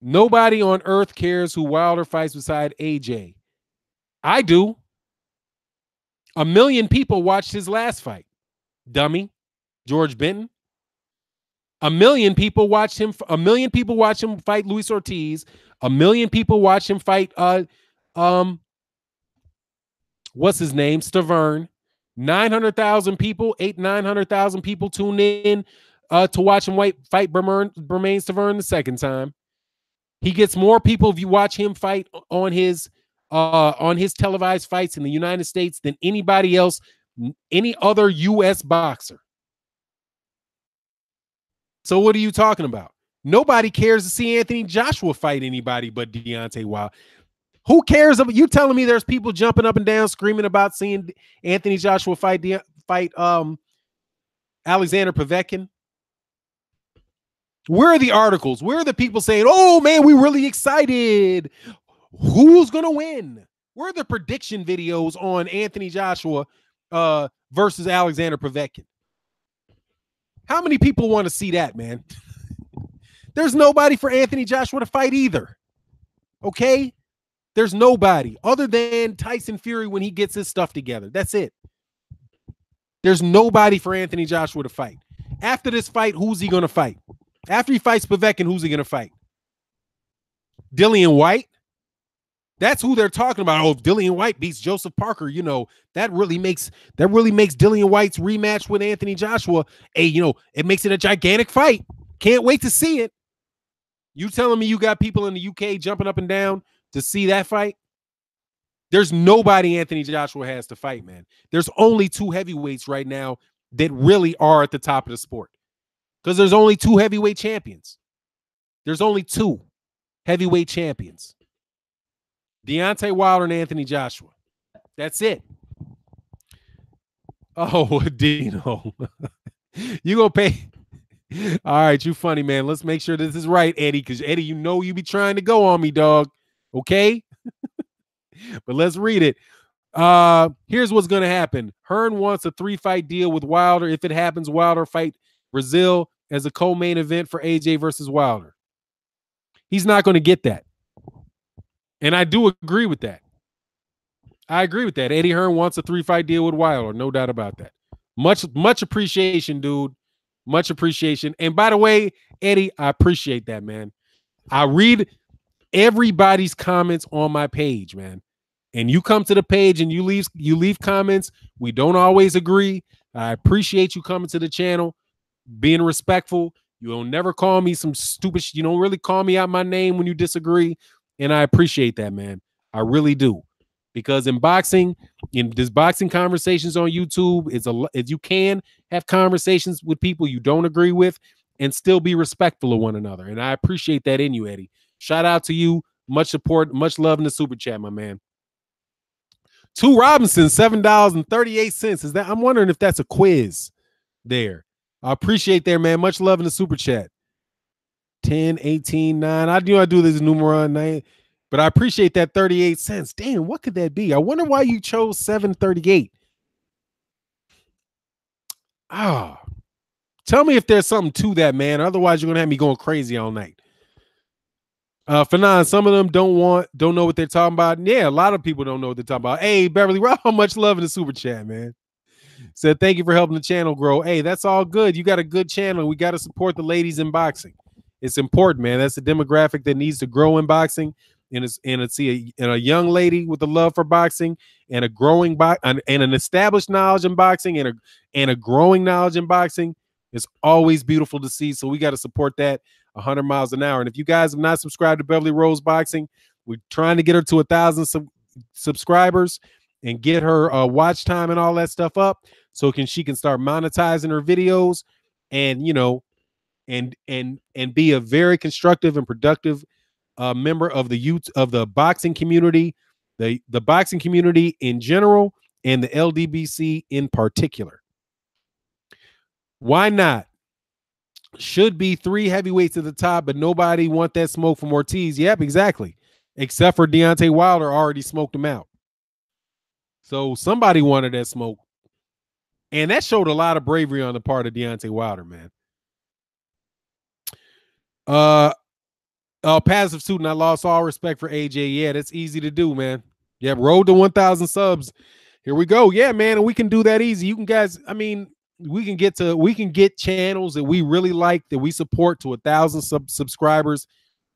Nobody on earth cares who Wilder fights beside AJ. I do. 1 million people watched his last fight. Dummy. George Benton. 1 million people watched him. 1 million people watched him fight Luis Ortiz. 1 million people watched him fight what's his name? Stavern. 900,000 people, 900,000 people tuned in to watch him fight Bermain Stavern the second time. He gets more people if you watch him fight on his televised fights in the United States than anybody else, any other U.S. boxer. So what are you talking about? Nobody cares to see Anthony Joshua fight anybody but Deontay Wilder. Who cares about you telling me there's people jumping up and down screaming about seeing Anthony Joshua fight Alexander Povetkin? Where are the articles? Where are the people saying, oh, man, we're really excited? Who's going to win? Where are the prediction videos on Anthony Joshua versus Alexander Povetkin? How many people want to see that, man? There's nobody for Anthony Joshua to fight either. Okay? There's nobody other than Tyson Fury when he gets his stuff together. That's it. There's nobody for Anthony Joshua to fight. After this fight, who's he going to fight? After he fights Povetkin, who's he going to fight? Dillian White? That's who they're talking about. Oh, if Dillian White beats Joseph Parker, you know, that really makes Dillian White's rematch with Anthony Joshua it makes it a gigantic fight. Can't wait to see it. You telling me you got people in the UK jumping up and down to see that fight? There's nobody Anthony Joshua has to fight, man. There's only 2 heavyweights right now that really are at the top of the sport. Because there's only 2 heavyweight champions. There's only 2 heavyweight champions. Deontay Wilder and Anthony Joshua. That's it. Oh, Dino. You gonna pay. All right, you funny, man. Let's make sure this is right, Eddie, because Eddie, you know you be trying to go on me, dog. Okay? But let's read it. Here's what's going to happen. Hearn wants a 3-fight deal with Wilder. If it happens, Wilder fight Brazil as a co-main event for AJ versus Wilder. He's not going to get that. And I do agree with that. I agree with that. Eddie Hearn wants a 3-fight deal with Wilder. No doubt about that. Much appreciation, dude. Much appreciation. And by the way, Eddie, I appreciate that, man. I read everybody's comments on my page, man. And you come to the page and you leave comments. We don't always agree. I appreciate you coming to the channel, being respectful. You don't never call me some stupid shit. You don't really call me out my name when you disagree. And I appreciate that, man. I really do. Because in boxing, in this boxing conversations on YouTube, you can have conversations with people you don't agree with and still be respectful of one another. And I appreciate that in you, Eddie. Shout out to you. Much support, much love in the super chat, my man. 2 Robinson, $7.38. Is that? I'm wondering if that's a quiz there. I appreciate that, man. Much love in the super chat. 10, 18, 9. I do this numeral 9, but I appreciate that 38 cents. Damn, what could that be? I wonder why you chose 738. Tell me if there's something to that, man. Otherwise, you're gonna have me going crazy all night. Fanon, some of them don't know what they're talking about. Yeah, a lot of people don't know what they're talking about. Hey, Beverly Rob, much love in the super chat, man. Said thank you for helping the channel grow. Hey, that's all good. You got a good channel. We got to support the ladies in boxing. It's important, man. That's a demographic that needs to grow in boxing. And it's a young lady with a love for boxing and a growing and an established knowledge in boxing and a growing knowledge in boxing. It's always beautiful to see. So we got to support that 100 miles an hour. And if you guys have not subscribed to Beverly Rose Boxing, we're trying to get her to 1,000 subscribers and get her watch time and all that stuff up so she can start monetizing her videos and, you know, and be a very constructive and productive member of the boxing community, the boxing community in general, and the LDBC in particular. Why not? Should be 3 heavyweights at the top, but nobody want that smoke from Ortiz. Yep, exactly. Except for Deontay Wilder already smoked him out. So somebody wanted that smoke. And that showed a lot of bravery on the part of Deontay Wilder, man. Passive suit, and I lost all respect for AJ. Yeah, that's easy to do, man. Yeah, road to 1,000 subs. Here we go. Yeah, man, and we can do that easy. You can guys, I mean, we can get channels that we really like, that we support, to 1,000 subscribers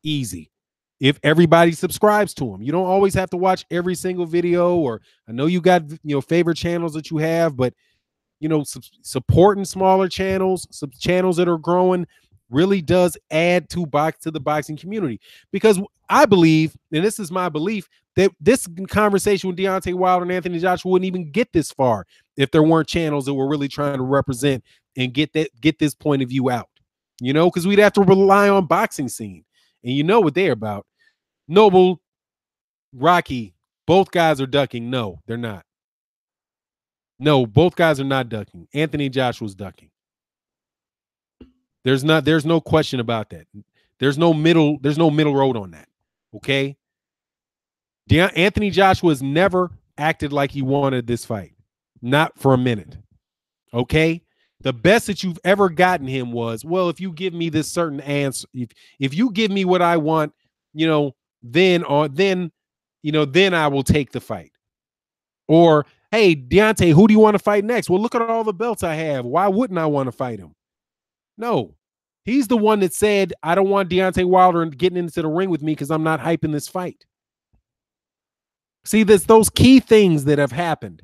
easy. If everybody subscribes to them, you don't always have to watch every single video. Or I know you got, you know, favorite channels that you have, but you know, supporting smaller channels, some channels that are growing, really does add to the boxing community. Because I believe, and this is my belief, that this conversation with Deontay Wilder and Anthony Joshua wouldn't even get this far if there weren't channels that were really trying to represent and get this point of view out. You know, because we'd have to rely on Boxing Scene, and you know what they're about. Noble, Rocky, both guys are ducking. No, they're not. No, both guys are not ducking. Anthony Joshua's ducking. There's no question about that. There's no middle road on that. Okay. Anthony Joshua has never acted like he wanted this fight. Not for a minute. Okay. The best that you've ever gotten him was, well, if you give me this certain answer, if you give me what I want, then then I will take the fight. Or, hey, Deontay, who do you want to fight next? Well, look at all the belts I have. Why wouldn't I want to fight him? No. He's the one that said, I don't want Deontay Wilder getting into the ring with me because I'm not hyping this fight. See, there's those key things that have happened.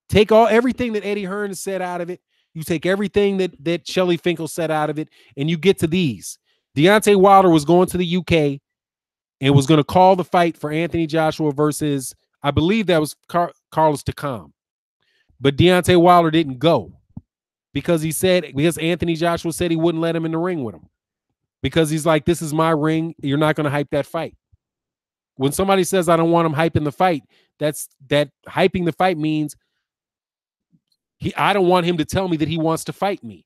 Take everything that Eddie Hearn said out of it. You take everything that Shelly Finkel said out of it, and you get to these. Deontay Wilder was going to the UK and was going to call the fight for Anthony Joshua versus, I believe that was Carlos Takam. But Deontay Wilder didn't go because Anthony Joshua said he wouldn't let him in the ring with him. Because he's like, this is my ring. You're not going to hype that fight. When somebody says, I don't want him hyping the fight, that hyping the fight means I don't want him to tell me that he wants to fight me.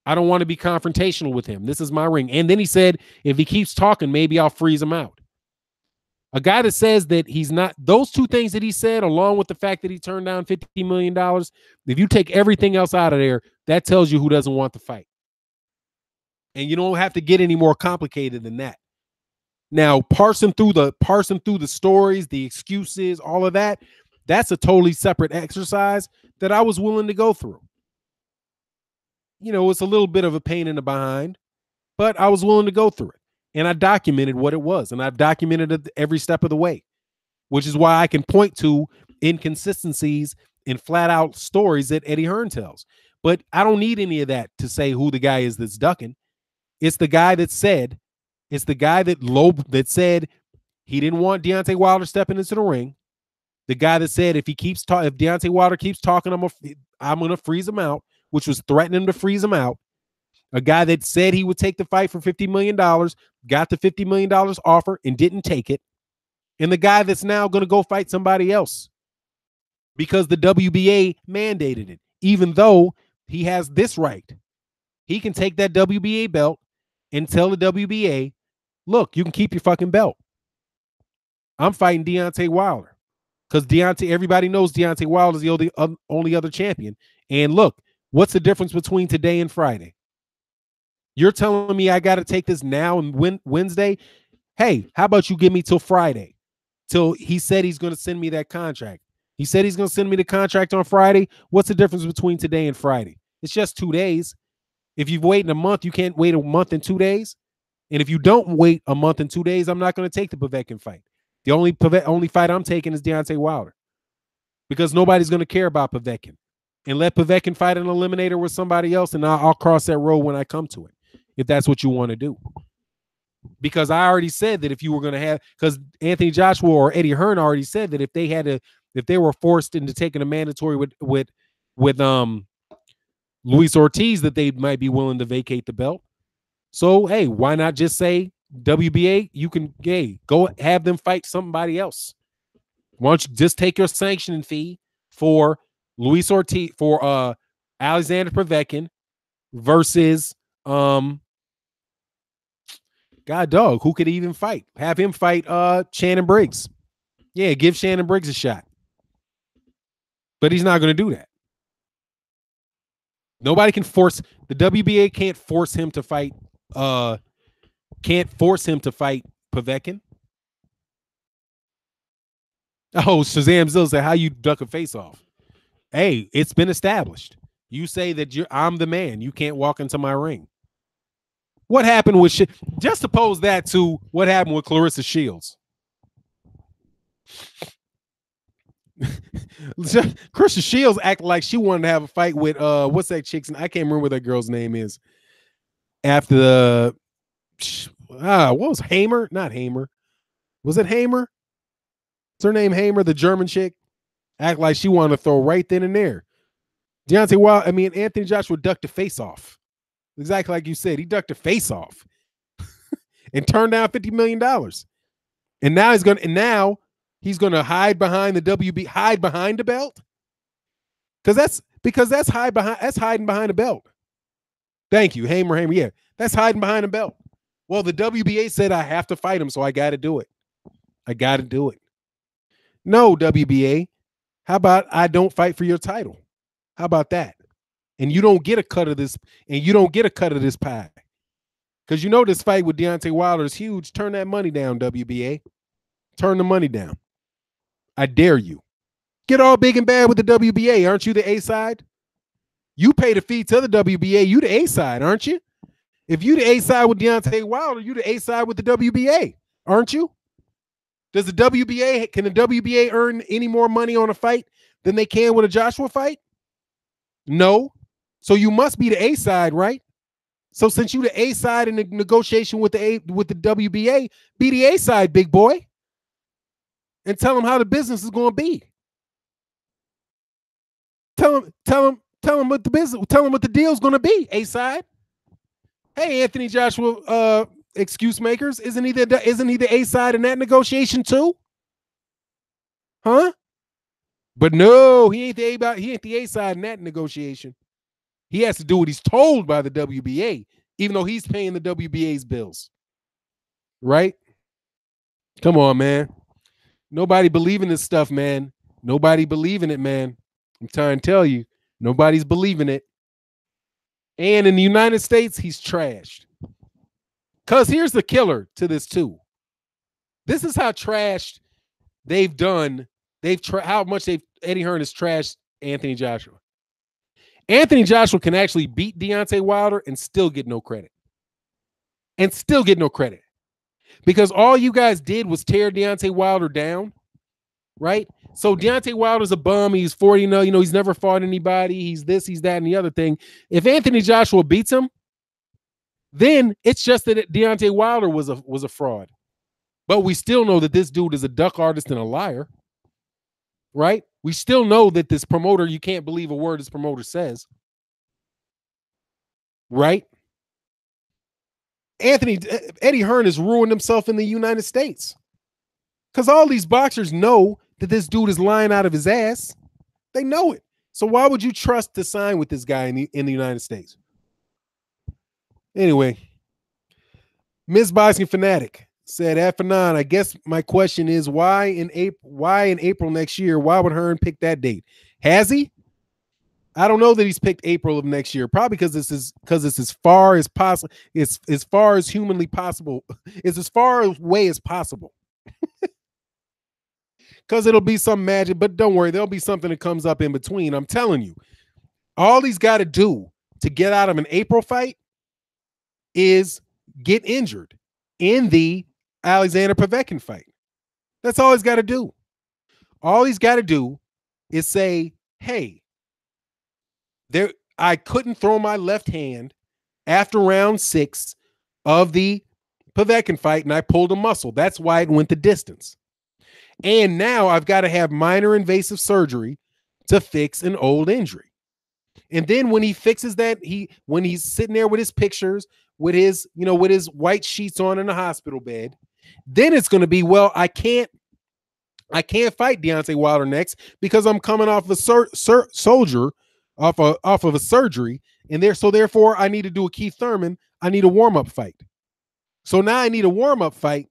I don't want to be confrontational with him. This is my ring. And then he said, if he keeps talking, maybe I'll freeze him out. A guy that says that he's not, those two things that he said, along with the fact that he turned down $50 million, if you take everything else out of there, that tells you who doesn't want the fight. And you don't have to get any more complicated than that. Now, parsing through the stories, the excuses, all of that, that's a totally separate exercise that I was willing to go through. It's a little bit of a pain in the behind, but I was willing to go through it. And I documented what it was, and I've documented it every step of the way, which is why I can point to inconsistencies in flat out stories that Eddie Hearn tells. But I don't need any of that to say who the guy is that's ducking. It's the guy that said, that said he didn't want Deontay Wilder stepping into the ring. The guy that said if Deontay Wilder keeps talking, I'm gonna freeze him out, which was threatening to freeze him out. A guy that said he would take the fight for $50 million, got the $50 million offer and didn't take it. And the guy that's now going to go fight somebody else because the WBA mandated it, even though he has this right. He can take that WBA belt and tell the WBA, look, you can keep your fucking belt. I'm fighting Deontay Wilder because everybody knows Deontay Wilder is the only other champion. And look, what's the difference between today and Friday? You're telling me I got to take this now and Wednesday? Hey, how about you give me till Friday? Till he said he's going to send me that contract. He said he's going to send me the contract on Friday. What's the difference between today and Friday? It's just 2 days. If you've waited a month, you can't wait a month and 2 days. And if you don't wait a month and 2 days, I'm not going to take the Povetkin fight. The only fight I'm taking is Deontay Wilder because nobody's going to care about Povetkin. And let Povetkin fight an eliminator with somebody else, and I'll cross that road when I come to it, if that's what you want to do. Because I already said that if you were going to have, because Anthony Joshua or Eddie Hearn already said that if they were forced into taking a mandatory with Luis Ortiz, that they might be willing to vacate the belt. So, hey, why not just say, WBA, you can go have them fight somebody else. Why don't you just take your sanctioning fee for Luis Ortiz, for Alexander Povetkin versus God dog, who could even fight? Have him fight Shannon Briggs. Yeah, give Shannon Briggs a shot. But he's not going to do that. Nobody can force, the WBA can't force him to fight Povetkin. Oh, Shazam Zill said, how you duck a face off? Hey, it's been established. You say that I'm the man. You can't walk into my ring. What happened with just oppose that to what happened with Clarissa Shields. Clarissa Shields acted like she wanted to have a fight with what's that chick's? I can't remember what that girl's name is. After the what was Hamer? Not Hamer. Was it Hamer? Is her name Hamer, the German chick? Act like she wanted to throw right then and there. Anthony Joshua ducked the face off. Exactly like you said. He ducked the face off and turned down $50 million. And now he's gonna hide behind the WB, hide behind the belt. That's hiding behind the belt. Thank you, Hamer. Yeah, that's hiding behind the belt. Well, the WBA said I have to fight him, so I got to do it. No, WBA. How about I don't fight for your title? How about that? and you don't get a cut of this, and you don't get a cut of this pie. Because you know this fight with Deontay Wilder is huge. Turn that money down, WBA. Turn the money down. I dare you. Get all big and bad with the WBA. Aren't you the A side? You pay the fee to the WBA. You the A side, aren't you? If you the A side with Deontay Wilder, you the A side with the WBA, aren't you? Can the WBA earn any more money on a fight than they can with a Joshua fight? No. So you must be the A side, right? So since you the A side in the negotiation with the WBA, be the A side, big boy, and tell them how the business is going to be. Tell them what the business. Tell them what the deal's going to be. A side. Hey, Anthony Joshua, excuse makers, isn't he the A side in that negotiation too? Huh? But no, he ain't the A side in that negotiation. He has to do what he's told by the WBA, even though he's paying the WBA's bills. Right? Come on, man. Nobody believing this stuff, man. Nobody believing it, man. I'm trying to tell you, nobody's believing it. And in the United States, he's trashed. Because here's the killer to this too. This is how trashed they've done. How much Eddie Hearn has trashed Anthony Joshua. Anthony Joshua can actually beat Deontay Wilder and still get no credit. Because all you guys did was tear Deontay Wilder down, right? So Deontay Wilder's a bum. He's 40-0. He's never fought anybody. He's this, he's that, and the other thing. If Anthony Joshua beats him, then it's just that Deontay Wilder was a fraud. But we still know that this dude is a duck artist and a liar, right? We still know that this promoter, you can't believe a word this promoter says, right? Eddie Hearn has ruined himself in the United States because all these boxers know that this dude is lying out of his ass. They know it. So why would you trust to sign with this guy in the United States? Anyway, Ms. Boxing Fanatic said, at Fanon, I guess my question is why in April next year? Why would Hearn pick that date? Has he? I don't know that he's picked April of next year. Probably because it's as far as possible. It's as far as humanly possible. It's as far away as possible. Because it'll be some magic, but don't worry, there'll be something that comes up in between. I'm telling you, all he's got to do to get out of an April fight is get injured in the Alexander Povetkin fight. That's all he's got to do. All he's got to do is say, hey, I couldn't throw my left hand after round 6 of the Povetkin fight, and I pulled a muscle. That's why it went the distance. And now I've got to have minor invasive surgery to fix an old injury. And then when he fixes that, when he's sitting there with his pictures, with his white sheets on in the hospital bed, then it's going to be, well, I can't fight Deontay Wilder next because I'm coming off a off of a surgery, and therefore I need to do a Keith Thurman. I need a warm-up fight. So now I need a warm-up fight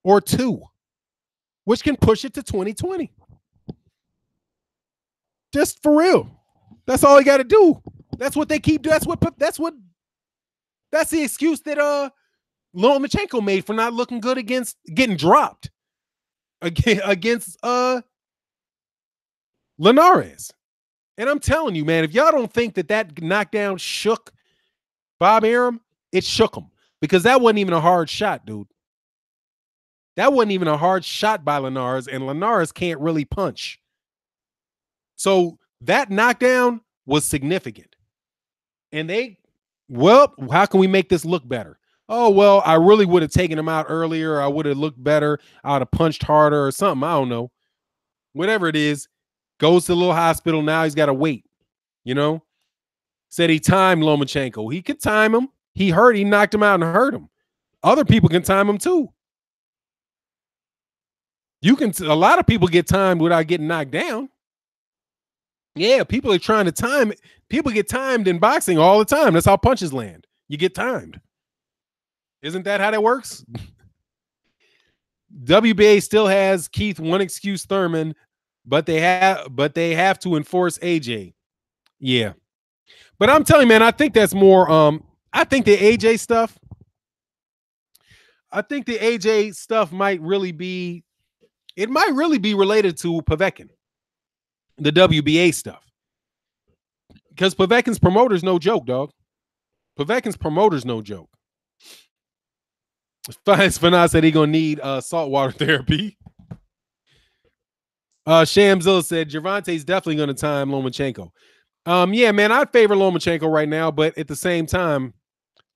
or two, which can push it to 2020. Just for real. That's all you got to do. That's what they keep doing. That's the excuse that Lomachenko made for not looking good against getting dropped against Linares. And I'm telling you, man, if y'all don't think that knockdown shook Bob Arum, it shook him, because that wasn't even a hard shot, dude. That wasn't even a hard shot by Linares, and Linares can't really punch. So that knockdown was significant. And how can we make this look better? Oh, well, I really would have taken him out earlier. I would have looked better. I would have punched harder or something. I don't know. Whatever it is, goes to the little hospital. Now he's got to wait, Said he timed Lomachenko. He could time him. He knocked him out and hurt him. Other people can time him too. A lot of people get timed without getting knocked down. Yeah, people are trying to time it. People get timed in boxing all the time. That's how punches land. You get timed. Isn't that how that works? WBA still has Keith one excuse Thurman, but they have to enforce AJ. Yeah. But I'm telling you, man, I think that's more. I think the AJ stuff. I think the AJ stuff might really be. It might really be related to Povetkin, the WBA stuff, because Povetkin's promoter's no joke, dog. Povetkin's promoter's no joke. Fanas said he gonna need saltwater therapy. Shamzilla said Gervonta's definitely gonna time Lomachenko. Yeah, man, I favor Lomachenko right now, but at the same time,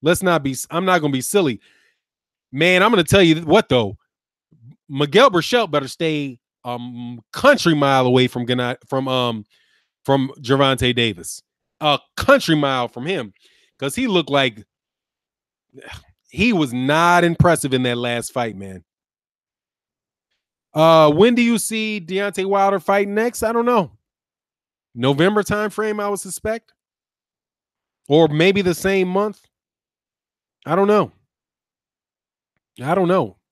let's not be. I'm not gonna be silly, man. I'm gonna tell you what though. Miguel Burchelt better stay country mile away from Gervonta Davis, a country mile from him, because he looked like he was not impressive in that last fight, man. When do you see Deontay Wilder fight next? I don't know. November time frame, I would suspect, or maybe the same month. I don't know.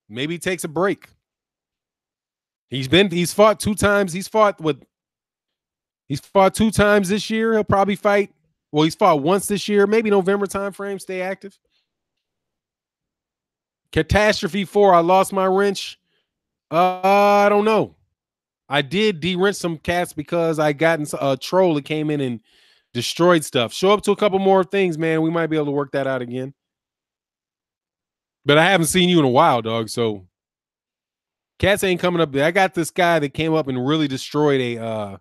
Maybe he takes a break. He's fought 2 times. He's fought 2 times this year. He'll probably fight. Well, he's fought once this year. Maybe November time frame. Stay active. Catastrophe 4. I lost my wrench. I don't know. I did de-wrench some cats because I got a troll that came in and destroyed stuff. Show up to a couple more things, man. We might be able to work that out again. But I haven't seen you in a while, dog. So cats ain't coming up there. I got this guy that came up and really destroyed a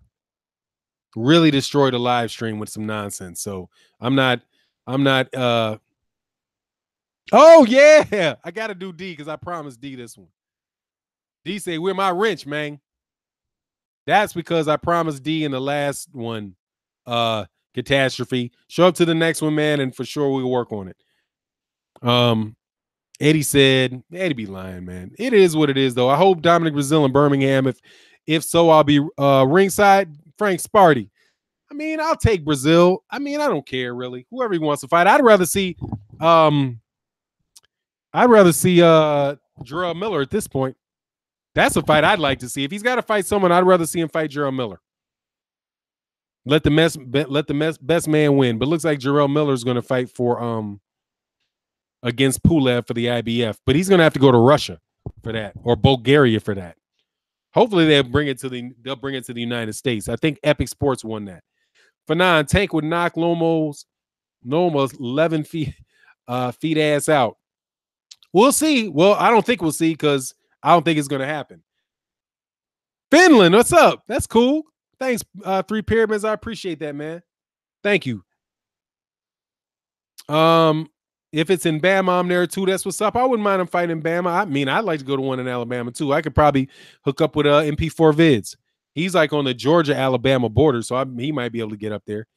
live stream with some nonsense. So I'm not oh yeah, I gotta do D because I promised D this one. D say, "Where my wrench, man?" That's because I promised D in the last one. Catastrophe. Show up to the next one, man, and for sure we'll work on it. Eddie said, Eddie be lying, man. It is what it is, though. I hope Dominic Brazil in Birmingham. If so, I'll be ringside. Frank Sparty. I mean, I'll take Brazil. I mean, I don't care really. Whoever he wants to fight. I'd rather see Jarrell Miller at this point. That's a fight I'd like to see. If he's got to fight someone, I'd rather see him fight Jarrell Miller. Let the best man win. But looks like Jarrell Miller is going to fight for against Pulev for the IBF, but he's going to have to go to Russia for that or Bulgaria for that. Hopefully they'll bring it to the United States. I think Epic Sports won that. Fanon, Tank would knock Lomo's 11 feet ass out. We'll see. Well, I don't think we'll see because I don't think it's going to happen. Finland, what's up? That's cool. Thanks, 3 Pyramids. I appreciate that, man. Thank you. If it's in Bama, I'm there too. That's what's up. I wouldn't mind him fighting in Bama. I mean, I'd like to go to one in Alabama too. I could probably hook up with MP4 Vids. He's like on the Georgia-Alabama border, so he might be able to get up there.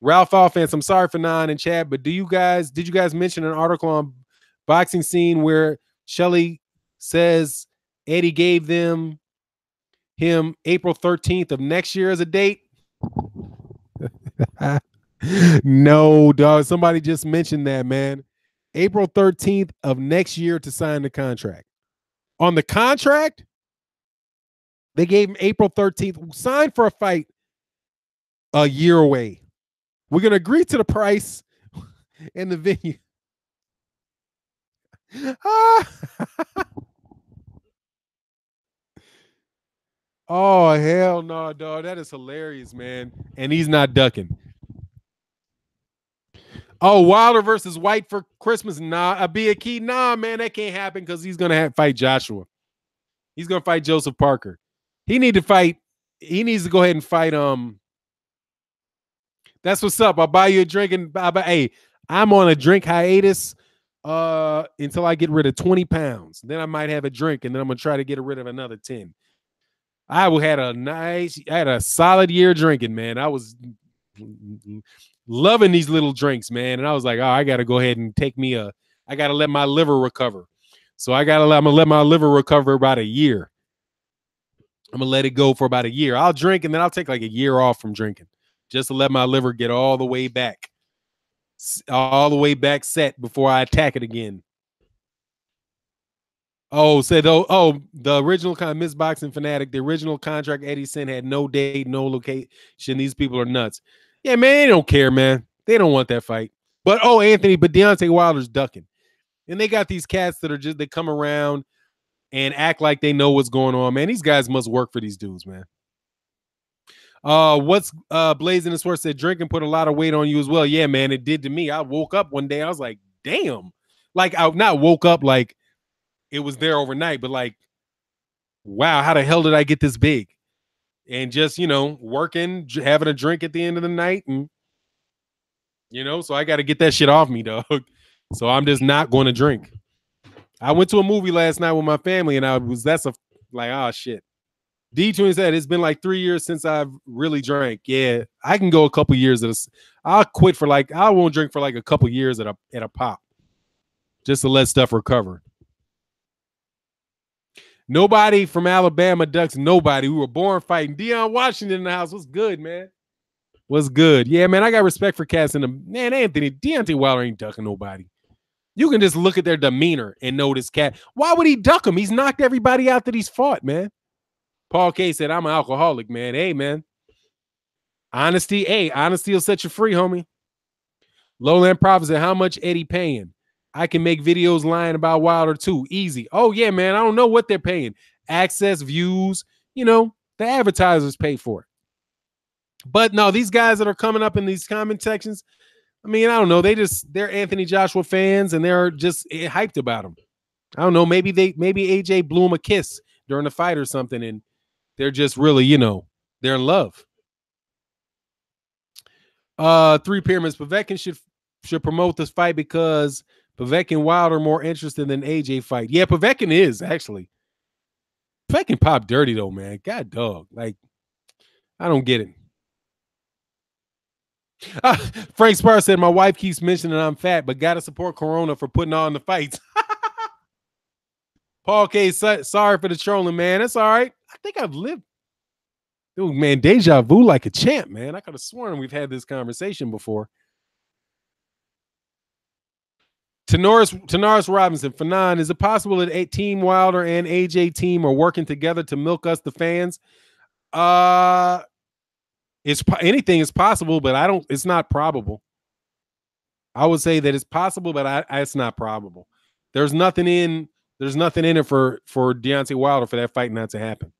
Ralph Offense, I'm sorry for non in chat, but did you guys mention an article on Boxing Scene where Shelly says Eddie gave him April 13th of next year as a date? No, dog. Somebody just mentioned that, man. April 13th of next year to sign the contract. On the contract, they gave him April 13th. Sign for a fight a year away. We're going to agree to the price and the venue. Oh, hell no, dog. That is hilarious, man. And he's not ducking. Oh, Wilder versus White for Christmas? Nah, be a key. Nah, man, that can't happen because he's gonna fight Joshua. He's gonna fight Joseph Parker. He needs to go ahead and fight. That's what's up. I'll buy you a drink and hey, I'm on a drink hiatus until I get rid of 20 pounds. Then I might have a drink, and then I'm gonna try to get rid of another 10. I had a solid year drinking, man. I was loving these little drinks, man. And I was like, oh, I got to go ahead and I got to let my liver recover. So I'm going to let my liver recover about a year. I'm going to let it go for about a year. I'll drink and then I'll take like a year off from drinking just to let my liver get all the way back set before I attack it again. Oh, the original Miss Boxing Fanatic, the original contract Eddie sent had no date, no location. These people are nuts. Yeah, man, they don't care, man. They don't want that fight. But Anthony, but Deontay Wilder's ducking. And they got these cats that are just they come around and act like they know what's going on, man. These guys must work for these dudes, man. What's Blazing the Sports said drinking put a lot of weight on you as well. Yeah, man, it did to me. I woke up one day, I was like, damn. Like I not woke up like it was there overnight, but like, wow, how the hell did I get this big? And just, working, having a drink at the end of the night. And, so I got to get that shit off me, dog. So I'm just not going to drink. I went to a movie last night with my family and oh shit. D20 said it's been like 3 years since I've really drank. Yeah, I can go a couple years I'll quit for I won't drink for like a couple years at a pop. Just to let stuff recover. Nobody from Alabama ducks nobody. We were born fighting. Deion Washington in the house. What's good, man? What's good? Yeah, man, I got respect for cats in the man. Deontay Wilder ain't ducking nobody. You can just look at their demeanor and know this cat. Why would he duck him? He's knocked everybody out that he's fought, man. Paul K said, I'm an alcoholic, man. Hey, man. Honesty will set you free, homie. Lowland Prophet said, how much Eddie paying? I can make videos lying about Wilder too. Easy. Oh, yeah, man. I don't know what they're paying. Access, views, the advertisers pay for it. But no, these guys that are coming up in these comment sections, I mean, I don't know. They're Anthony Joshua fans and they're just hyped about him. I don't know. Maybe AJ blew him a kiss during the fight or something, and they're just really, they're in love. Three Pyramids. Povetkin should promote this fight because Povetkin and Wilder are more interested than AJ fight. Yeah, Povetkin is actually. Povetkin pop dirty though, man. God dog. Like, I don't get it. Frank Spar said, my wife keeps mentioning I'm fat, but got to support Corona for putting on the fights. Paul K, sorry for the trolling, man. That's all right. I think I've lived. Dude, man, deja vu like a champ, man. I could have sworn we've had this conversation before. Tanaris Robinson, Fanon, is it possible that Team Wilder and AJ team are working together to milk us, the fans? Anything is possible, but it's not probable. I would say that it's possible, but it's not probable. There's nothing in it for Deontay Wilder for that fight not to happen.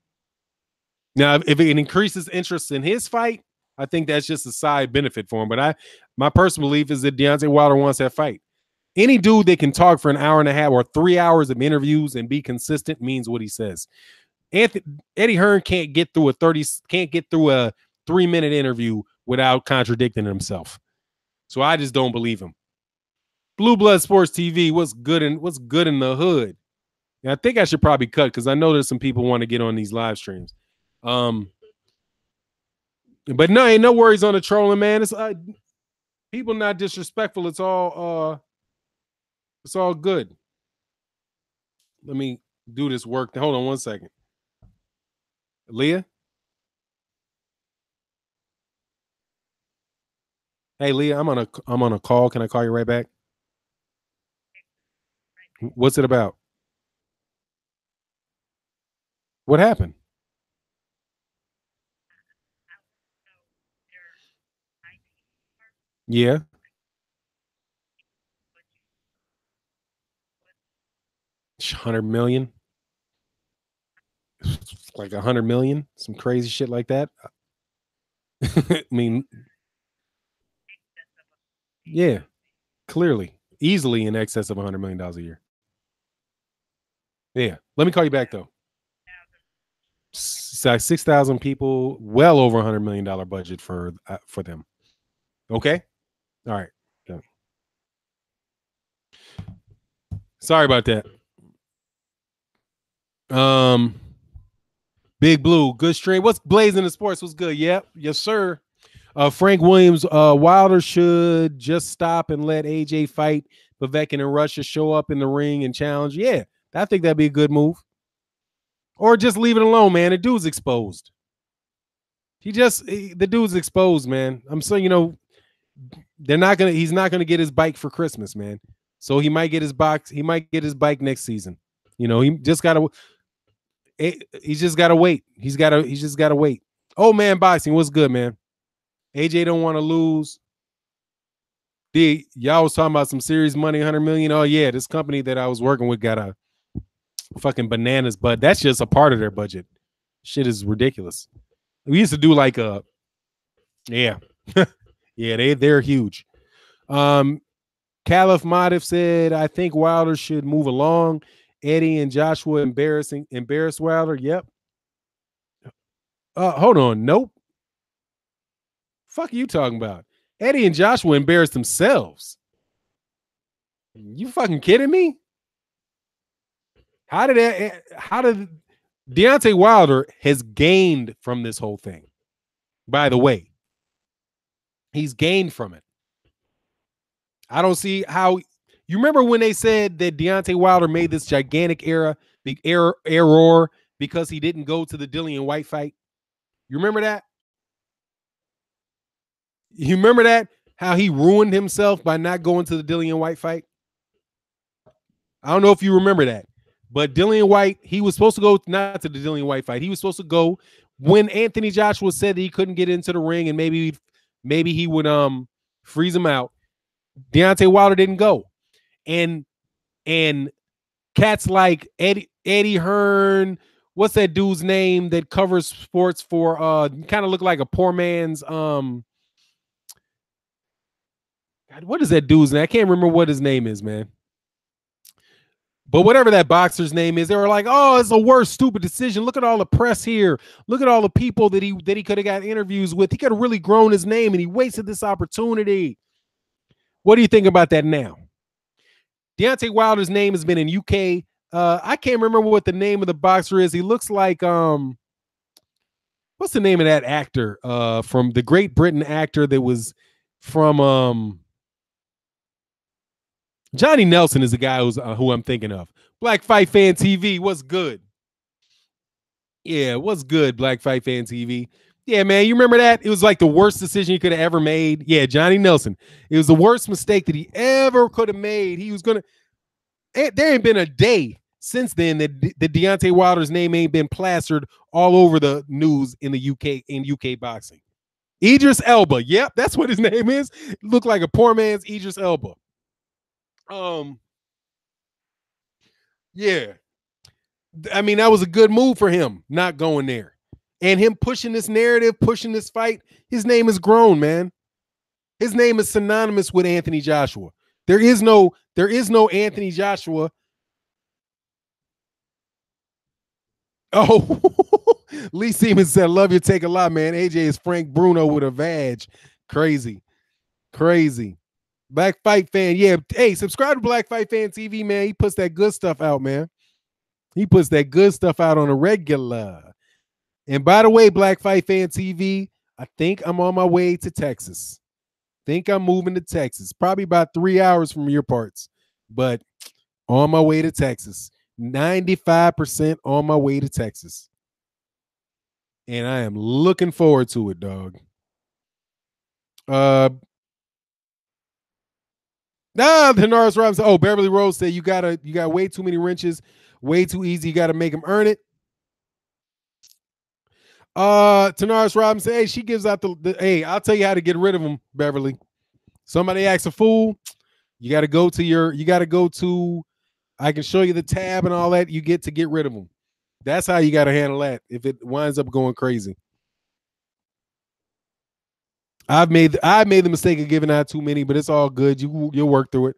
Now, if it increases interest in his fight, I think that's just a side benefit for him. But my personal belief is that Deontay Wilder wants that fight. Any dude that can talk for an hour and a half or 3 hours of interviews and be consistent means what he says. Eddie Hearn can't get through a 3-minute interview without contradicting himself. So I just don't believe him. Blue Blood Sports TV, what's good in the hood? Yeah, I think I should probably cut because I know there's some people want to get on these live streams. But no, ain't no worries on the trolling, man. It's people not disrespectful. It's all good. Let me do this work. Hold on one second. Leah? Hey Leah, I'm on a call. Can I call you right back? What's it about? What happened? Yeah. $100 million. Like $100 million. Some crazy shit like that. I mean, yeah, clearly, easily in excess of $100 million a year. Yeah. Let me call you back though. It's like 6,000 people, well over $100 million budget for them. Okay. All right. Yeah. Sorry about that. Big Blue, good stream. What's blazing the sports? What's good? Yep. Yes, sir. Frank Williams, Wilder should just stop and let AJ fight Povetkin and Russia show up in the ring and challenge. Yeah, I think that'd be a good move. Or just leave it alone, man. The dude's exposed. The dude's exposed, man. I'm saying, he's not gonna get his bike for Christmas, man. So he might get his bike next season. He just gotta wait. He's just gotta wait. Oh man, boxing, what's good, man? AJ don't want to lose. Y'all was talking about some serious money, 100 million. Oh yeah, this company that I was working with got a fucking bananas, but that's just a part of their budget. Shit is ridiculous. We used to do like a yeah. Yeah, they're huge. Caliph Modif said, I think Wilder should move along. Eddie and Joshua embarrass Wilder. Yep. Hold on. Nope. Fuck are you talking about? Eddie and Joshua embarrassed themselves. You fucking kidding me? How did Deontay Wilder has gained from this whole thing? By the way, he's gained from it. I don't see how. You remember when they said that Deontay Wilder made this gigantic error because he didn't go to the Dillian White fight? You remember that? You remember that? How he ruined himself by not going to the Dillian White fight? I don't know if you remember that. But Dillian White, he was supposed to go not to the Dillian White fight. He was supposed to go when Anthony Joshua said that he couldn't get into the ring and maybe he would freeze him out. Deontay Wilder didn't go. And cats like Eddie Hearn, what's that dude's name that covers sports for kind of look like a poor man's God, what is that dude's name? I can't remember what his name is, man. But whatever that boxer's name is, they were like, "Oh, it's the worst stupid decision. Look at all the press here. Look at all the people that he could have got interviews with. He could have really grown his name, and he wasted this opportunity." What do you think about that now? Deontay Wilder's name has been in UK. I can't remember what the name of the boxer is. He looks like what's the name of that actor from the Great Britain actor that was from Johnny Nelson is the guy who I'm thinking of. Black Fight Fan TV, what's good? Yeah, what's good, Black Fight Fan TV? Yeah, man, you remember that? It was like the worst decision he could have ever made. Yeah, Johnny Nelson. It was the worst mistake that he ever could have made. He was gonna. There ain't been a day since then that Deontay Wilder's name ain't been plastered all over the news in the UK boxing. Idris Elba. Yep, that's what his name is. Look like a poor man's Idris Elba. Yeah. I mean, that was a good move for him not going there. And him pushing this narrative, pushing this fight, his name is grown, man. His name is synonymous with Anthony Joshua. There is no Anthony Joshua. Oh, Lee Seaman said, love your take a lot, man. AJ is Frank Bruno with a vag. Crazy. Black Fight Fan. Yeah. Hey, subscribe to Black Fight Fan TV, man. He puts that good stuff out, man. He puts that good stuff out on a regular. And by the way, Black Fight Fan TV, I think I'm on my way to Texas. Think I'm moving to Texas. Probably about 3 hours from your parts, but on my way to Texas. 95% on my way to Texas. And I am looking forward to it, dog. The Norris Robinson. Oh, Beverly Rose said you got way too many wrenches, way too easy. You got to make them earn it. Tanaris Robinson, hey, she gives out the hey, I'll tell you how to get rid of them, Beverly. Somebody acts a fool. You got to go to I can show you the tab and all that. You get to get rid of them. That's how you got to handle that if it winds up going crazy. I've made the mistake of giving out too many, but it's all good. You'll work through it.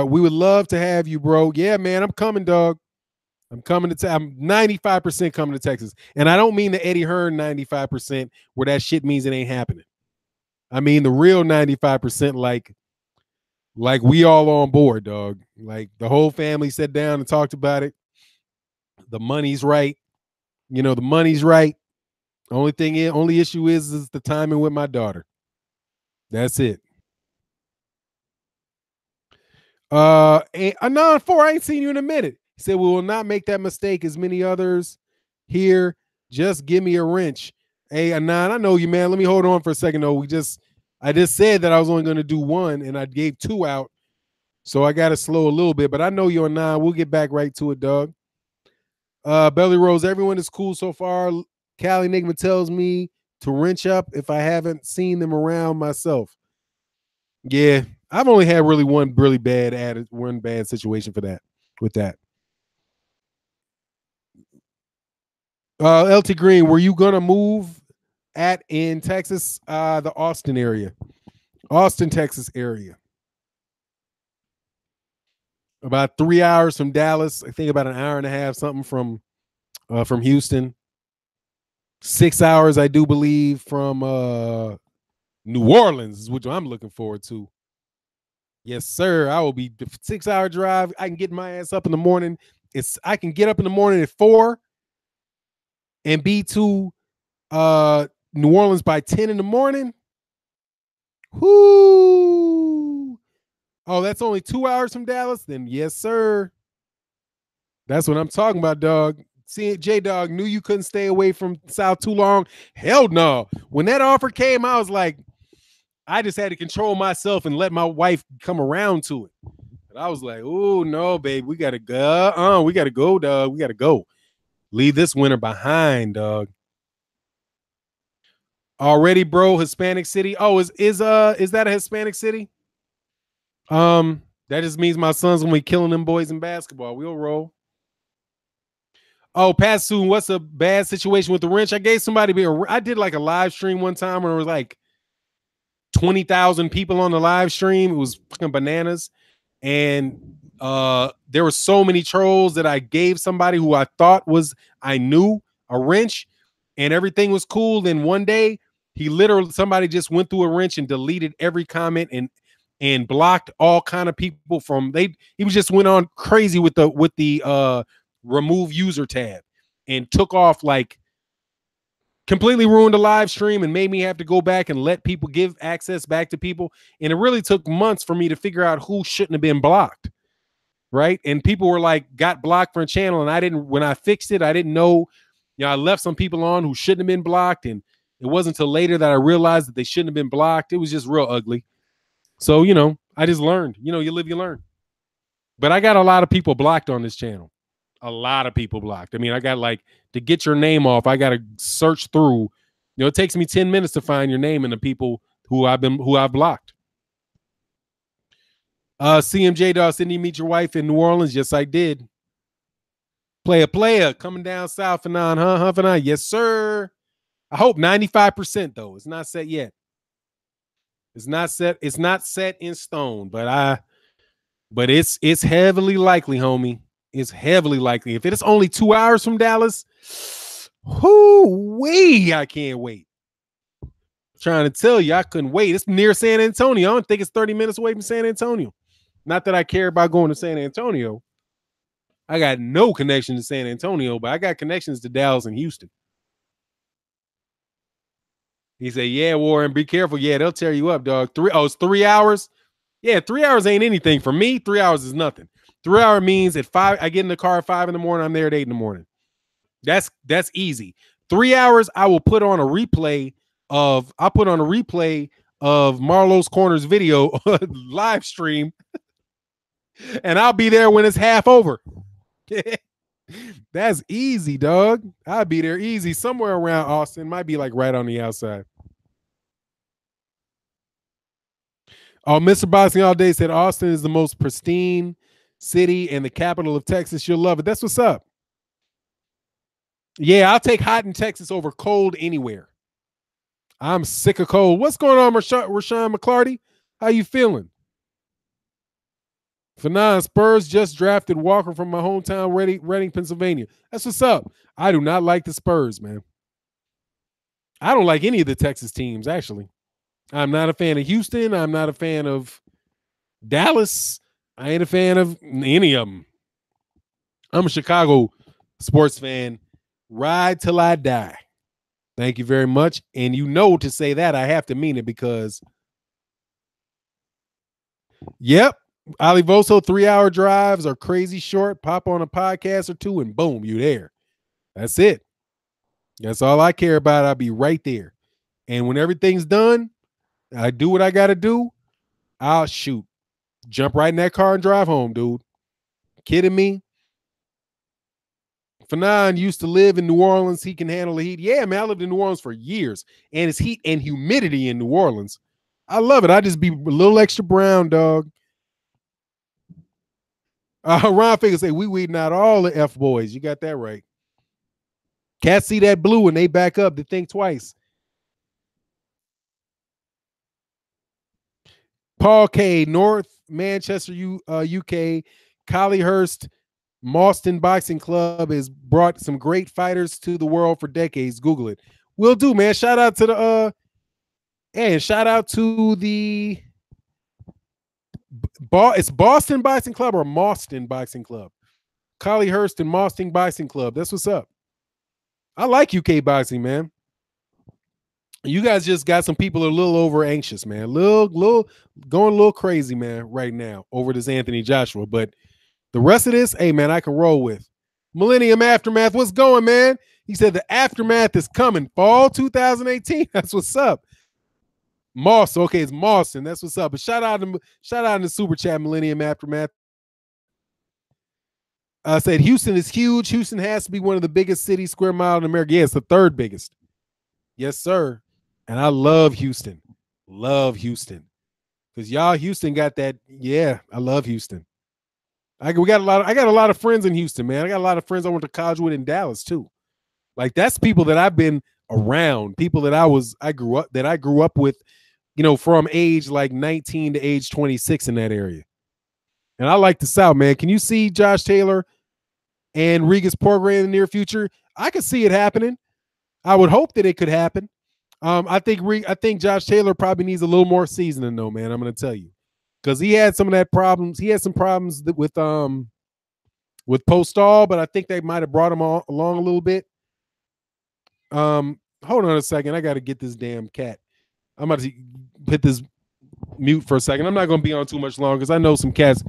We would love to have you, bro. Yeah, man, I'm coming, dog. I'm coming to I'm 95% coming to Texas. And I don't mean the Eddie Hearn 95% where that shit means it ain't happening. I mean the real 95% like we all on board, dog. Like the whole family sat down and talked about it. The money's right. You know, the money's right. Only issue is the timing with my daughter. That's it. Anon 4, I ain't seen you in a minute. He said, we will not make that mistake as many others here. Just give me a wrench. Hey, Anon, I know you, man. Let me hold on for a second, though. I just said that I was only going to do one, and I gave 2 out. So I got to slow a little bit. But I know you're 9. We'll get back right to it, dog. Belly Rose, everyone is cool so far. Cali Enigma tells me to wrench up if I haven't seen them around myself. Yeah, I've only had really one bad situation for that with that. LT Green, were you gonna move at in Texas? The Austin area, Austin, Texas area. About 3 hours from Dallas. I think about an hour and a half, something from Houston. 6 hours, I do believe, from New Orleans, is which I'm looking forward to. Yes, sir. I will be 6 hour drive. I can get my ass up in the morning. I can get up in the morning at 4 and be to New Orleans by 10 in the morning. Whoo! Oh, that's only 2 hours from Dallas? Then yes, sir. That's what I'm talking about, dog. See, J Dog knew you couldn't stay away from South too long. Hell no. When that offer came, I was like, I just had to control myself and let my wife come around to it. And I was like, oh no, babe, we gotta go. We gotta go, dog. We gotta go. Leave this winter behind, dog. Already, bro. Hispanic city. Oh, is that a Hispanic city? That just means my son's gonna be killing them boys in basketball. We'll roll. Oh, Pat Soon, what's a bad situation with the wrench? I gave somebody I did like a live stream one time where it was like 20,000 people on the live stream. It was fucking bananas. And there were so many trolls that I gave somebody who I knew a wrench, and everything was cool. Then one day somebody just went through a wrench and deleted every comment and blocked all kind of people he just went on crazy with the remove user tab and took off, like completely ruined the live stream and made me have to go back and let people give access back to people. And it really took months for me to figure out who shouldn't have been blocked. Right. And people were like, got blocked from a channel. And when I fixed it, I didn't know, I left some people on who shouldn't have been blocked. And it wasn't until later that I realized that they shouldn't have been blocked. It was just real ugly. So, I just learned, you live, you learn. But I got a lot of people blocked on this channel. A lot of people blocked. I mean, I got to get your name off, I got to search through. It takes me 10 minutes to find your name and the people who I've blocked. CMJ Dawes, didn't you meet your wife in New Orleans? Yes, I did. Player coming down south and on, huh? Huff and I. Yes, sir. I hope 95% though. It's not set yet. It's not set. It's not set in stone, but it's heavily likely, homie. It's heavily likely. If it is only 2 hours from Dallas, I can't wait. I'm trying to tell you, I couldn't wait. It's near San Antonio. I don't think it's 30 minutes away from San Antonio. Not that I care about going to San Antonio. I got no connection to San Antonio, but I got connections to Dallas and Houston. He said, yeah, Warren, be careful. Yeah, they'll tear you up, dog. It's 3 hours. Yeah, 3 hours ain't anything. For me, 3 hours is nothing. 3 hour means at 5, I get in the car at 5 in the morning, I'm there at 8 in the morning. That's easy. 3 hours, I'll put on a replay of Marlo's Corners video live stream, and I'll be there when it's half over. That's easy, dog. I'll be there easy. Somewhere around Austin. Might be like right on the outside. Oh, Mr. Boxing All Day said Austin is the most pristine city and the capital of Texas. You'll love it. That's what's up. Yeah, I'll take hot in Texas over cold anywhere. I'm sick of cold. What's going on, Rashawn McClarty? How you feeling? Fanon, Spurs just drafted Walker from my hometown, Reading, Pennsylvania. That's what's up. I do not like the Spurs, man. I don't like any of the Texas teams, actually. I'm not a fan of Houston. I'm not a fan of Dallas. I ain't a fan of any of them. I'm a Chicago sports fan. Ride till I die. Thank you very much. And to say that, I have to mean it because, yep, Alivoso 3 hour drives are crazy short. Pop on a podcast or two and boom, you there. That's it. That's all I care about. I'll be right there. And when everything's done, I do what I got to do. I'll jump right in that car and drive home, dude. Kidding me? Fanon used to live in New Orleans. He can handle the heat. Yeah, man, I lived in New Orleans for years, and it's heat and humidity in New Orleans. I love it. I just be a little extra brown, dog. Ron Figure say we weeding out all the F boys. You got that right. Cats see that blue and they back up. They think twice. Paul K, North Manchester, UK, Collyhurst, Mauston Boxing Club has brought some great fighters to the world for decades. Google it. Will do, man. Shout out to the and shout out to the it's Boston Boxing Club or Mauston Boxing Club. Collyhurst and Mauston Boxing Club. That's what's up. I like UK boxing, man. You guys just got some people a little over anxious, man. Little going a little crazy, man, right now over this Anthony Joshua. But the rest of this, hey, man, I can roll with. Millennium Aftermath, what's going, man? He said the aftermath is coming. Fall 2018. That's what's up. Moss, okay, it's Mawson. That's what's up. But shout out in the super chat, Millennium Aftermath. I said Houston is huge. Houston has to be one of the biggest cities square mile in America. Yeah, it's the third biggest. Yes, sir. And I love Houston. Love Houston. Because y'all, Houston got that. Yeah, I love Houston. I got a lot of friends in Houston, man. I got a lot of friends I went to college with in Dallas too. Like that's people that I've been around, people that I grew up with, from age like 19 to age 26 in that area. And I like the South, man. Can you see Josh Taylor and Regis Prograis in the near future? I could see it happening. I would hope that it could happen. I think Josh Taylor probably needs a little more seasoning, though, man. I'm going to tell you, because he had some of that problems. He had some problems with Postal, but I think they might have brought him along a little bit. Hold on a second. I got to get this damn cat. I'm about to hit this mute for a second. I'm not going to be on too much longer because I know some cats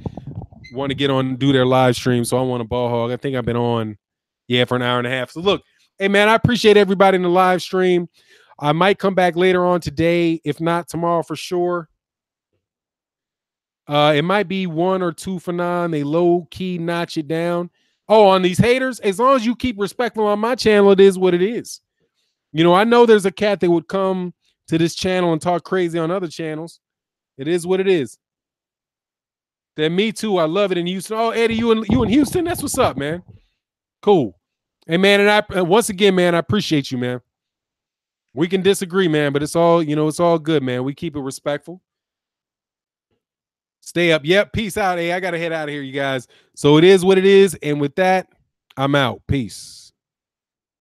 want to get on and do their live stream, so I want a ball hog. I think I've been on, for an hour and a half. So look, hey man, I appreciate everybody in the live stream. I might come back later on today, if not tomorrow for sure. It might be 1 or 2 for 9. They low key notch it down. Oh, on these haters, as long as you keep respectful on my channel, it is what it is. I know there's a cat that would come to this channel and talk crazy on other channels. It is what it is. Then me too. I love it in Houston. Oh, Eddie, you in Houston? That's what's up, man. Cool. Hey, man, and once again, man, I appreciate you, man. We can disagree, man, but it's all, it's all good, man. We keep it respectful. Stay up. Yep. Peace out. Hey, I got to head out of here, you guys. So it is what it is. And with that, I'm out. Peace.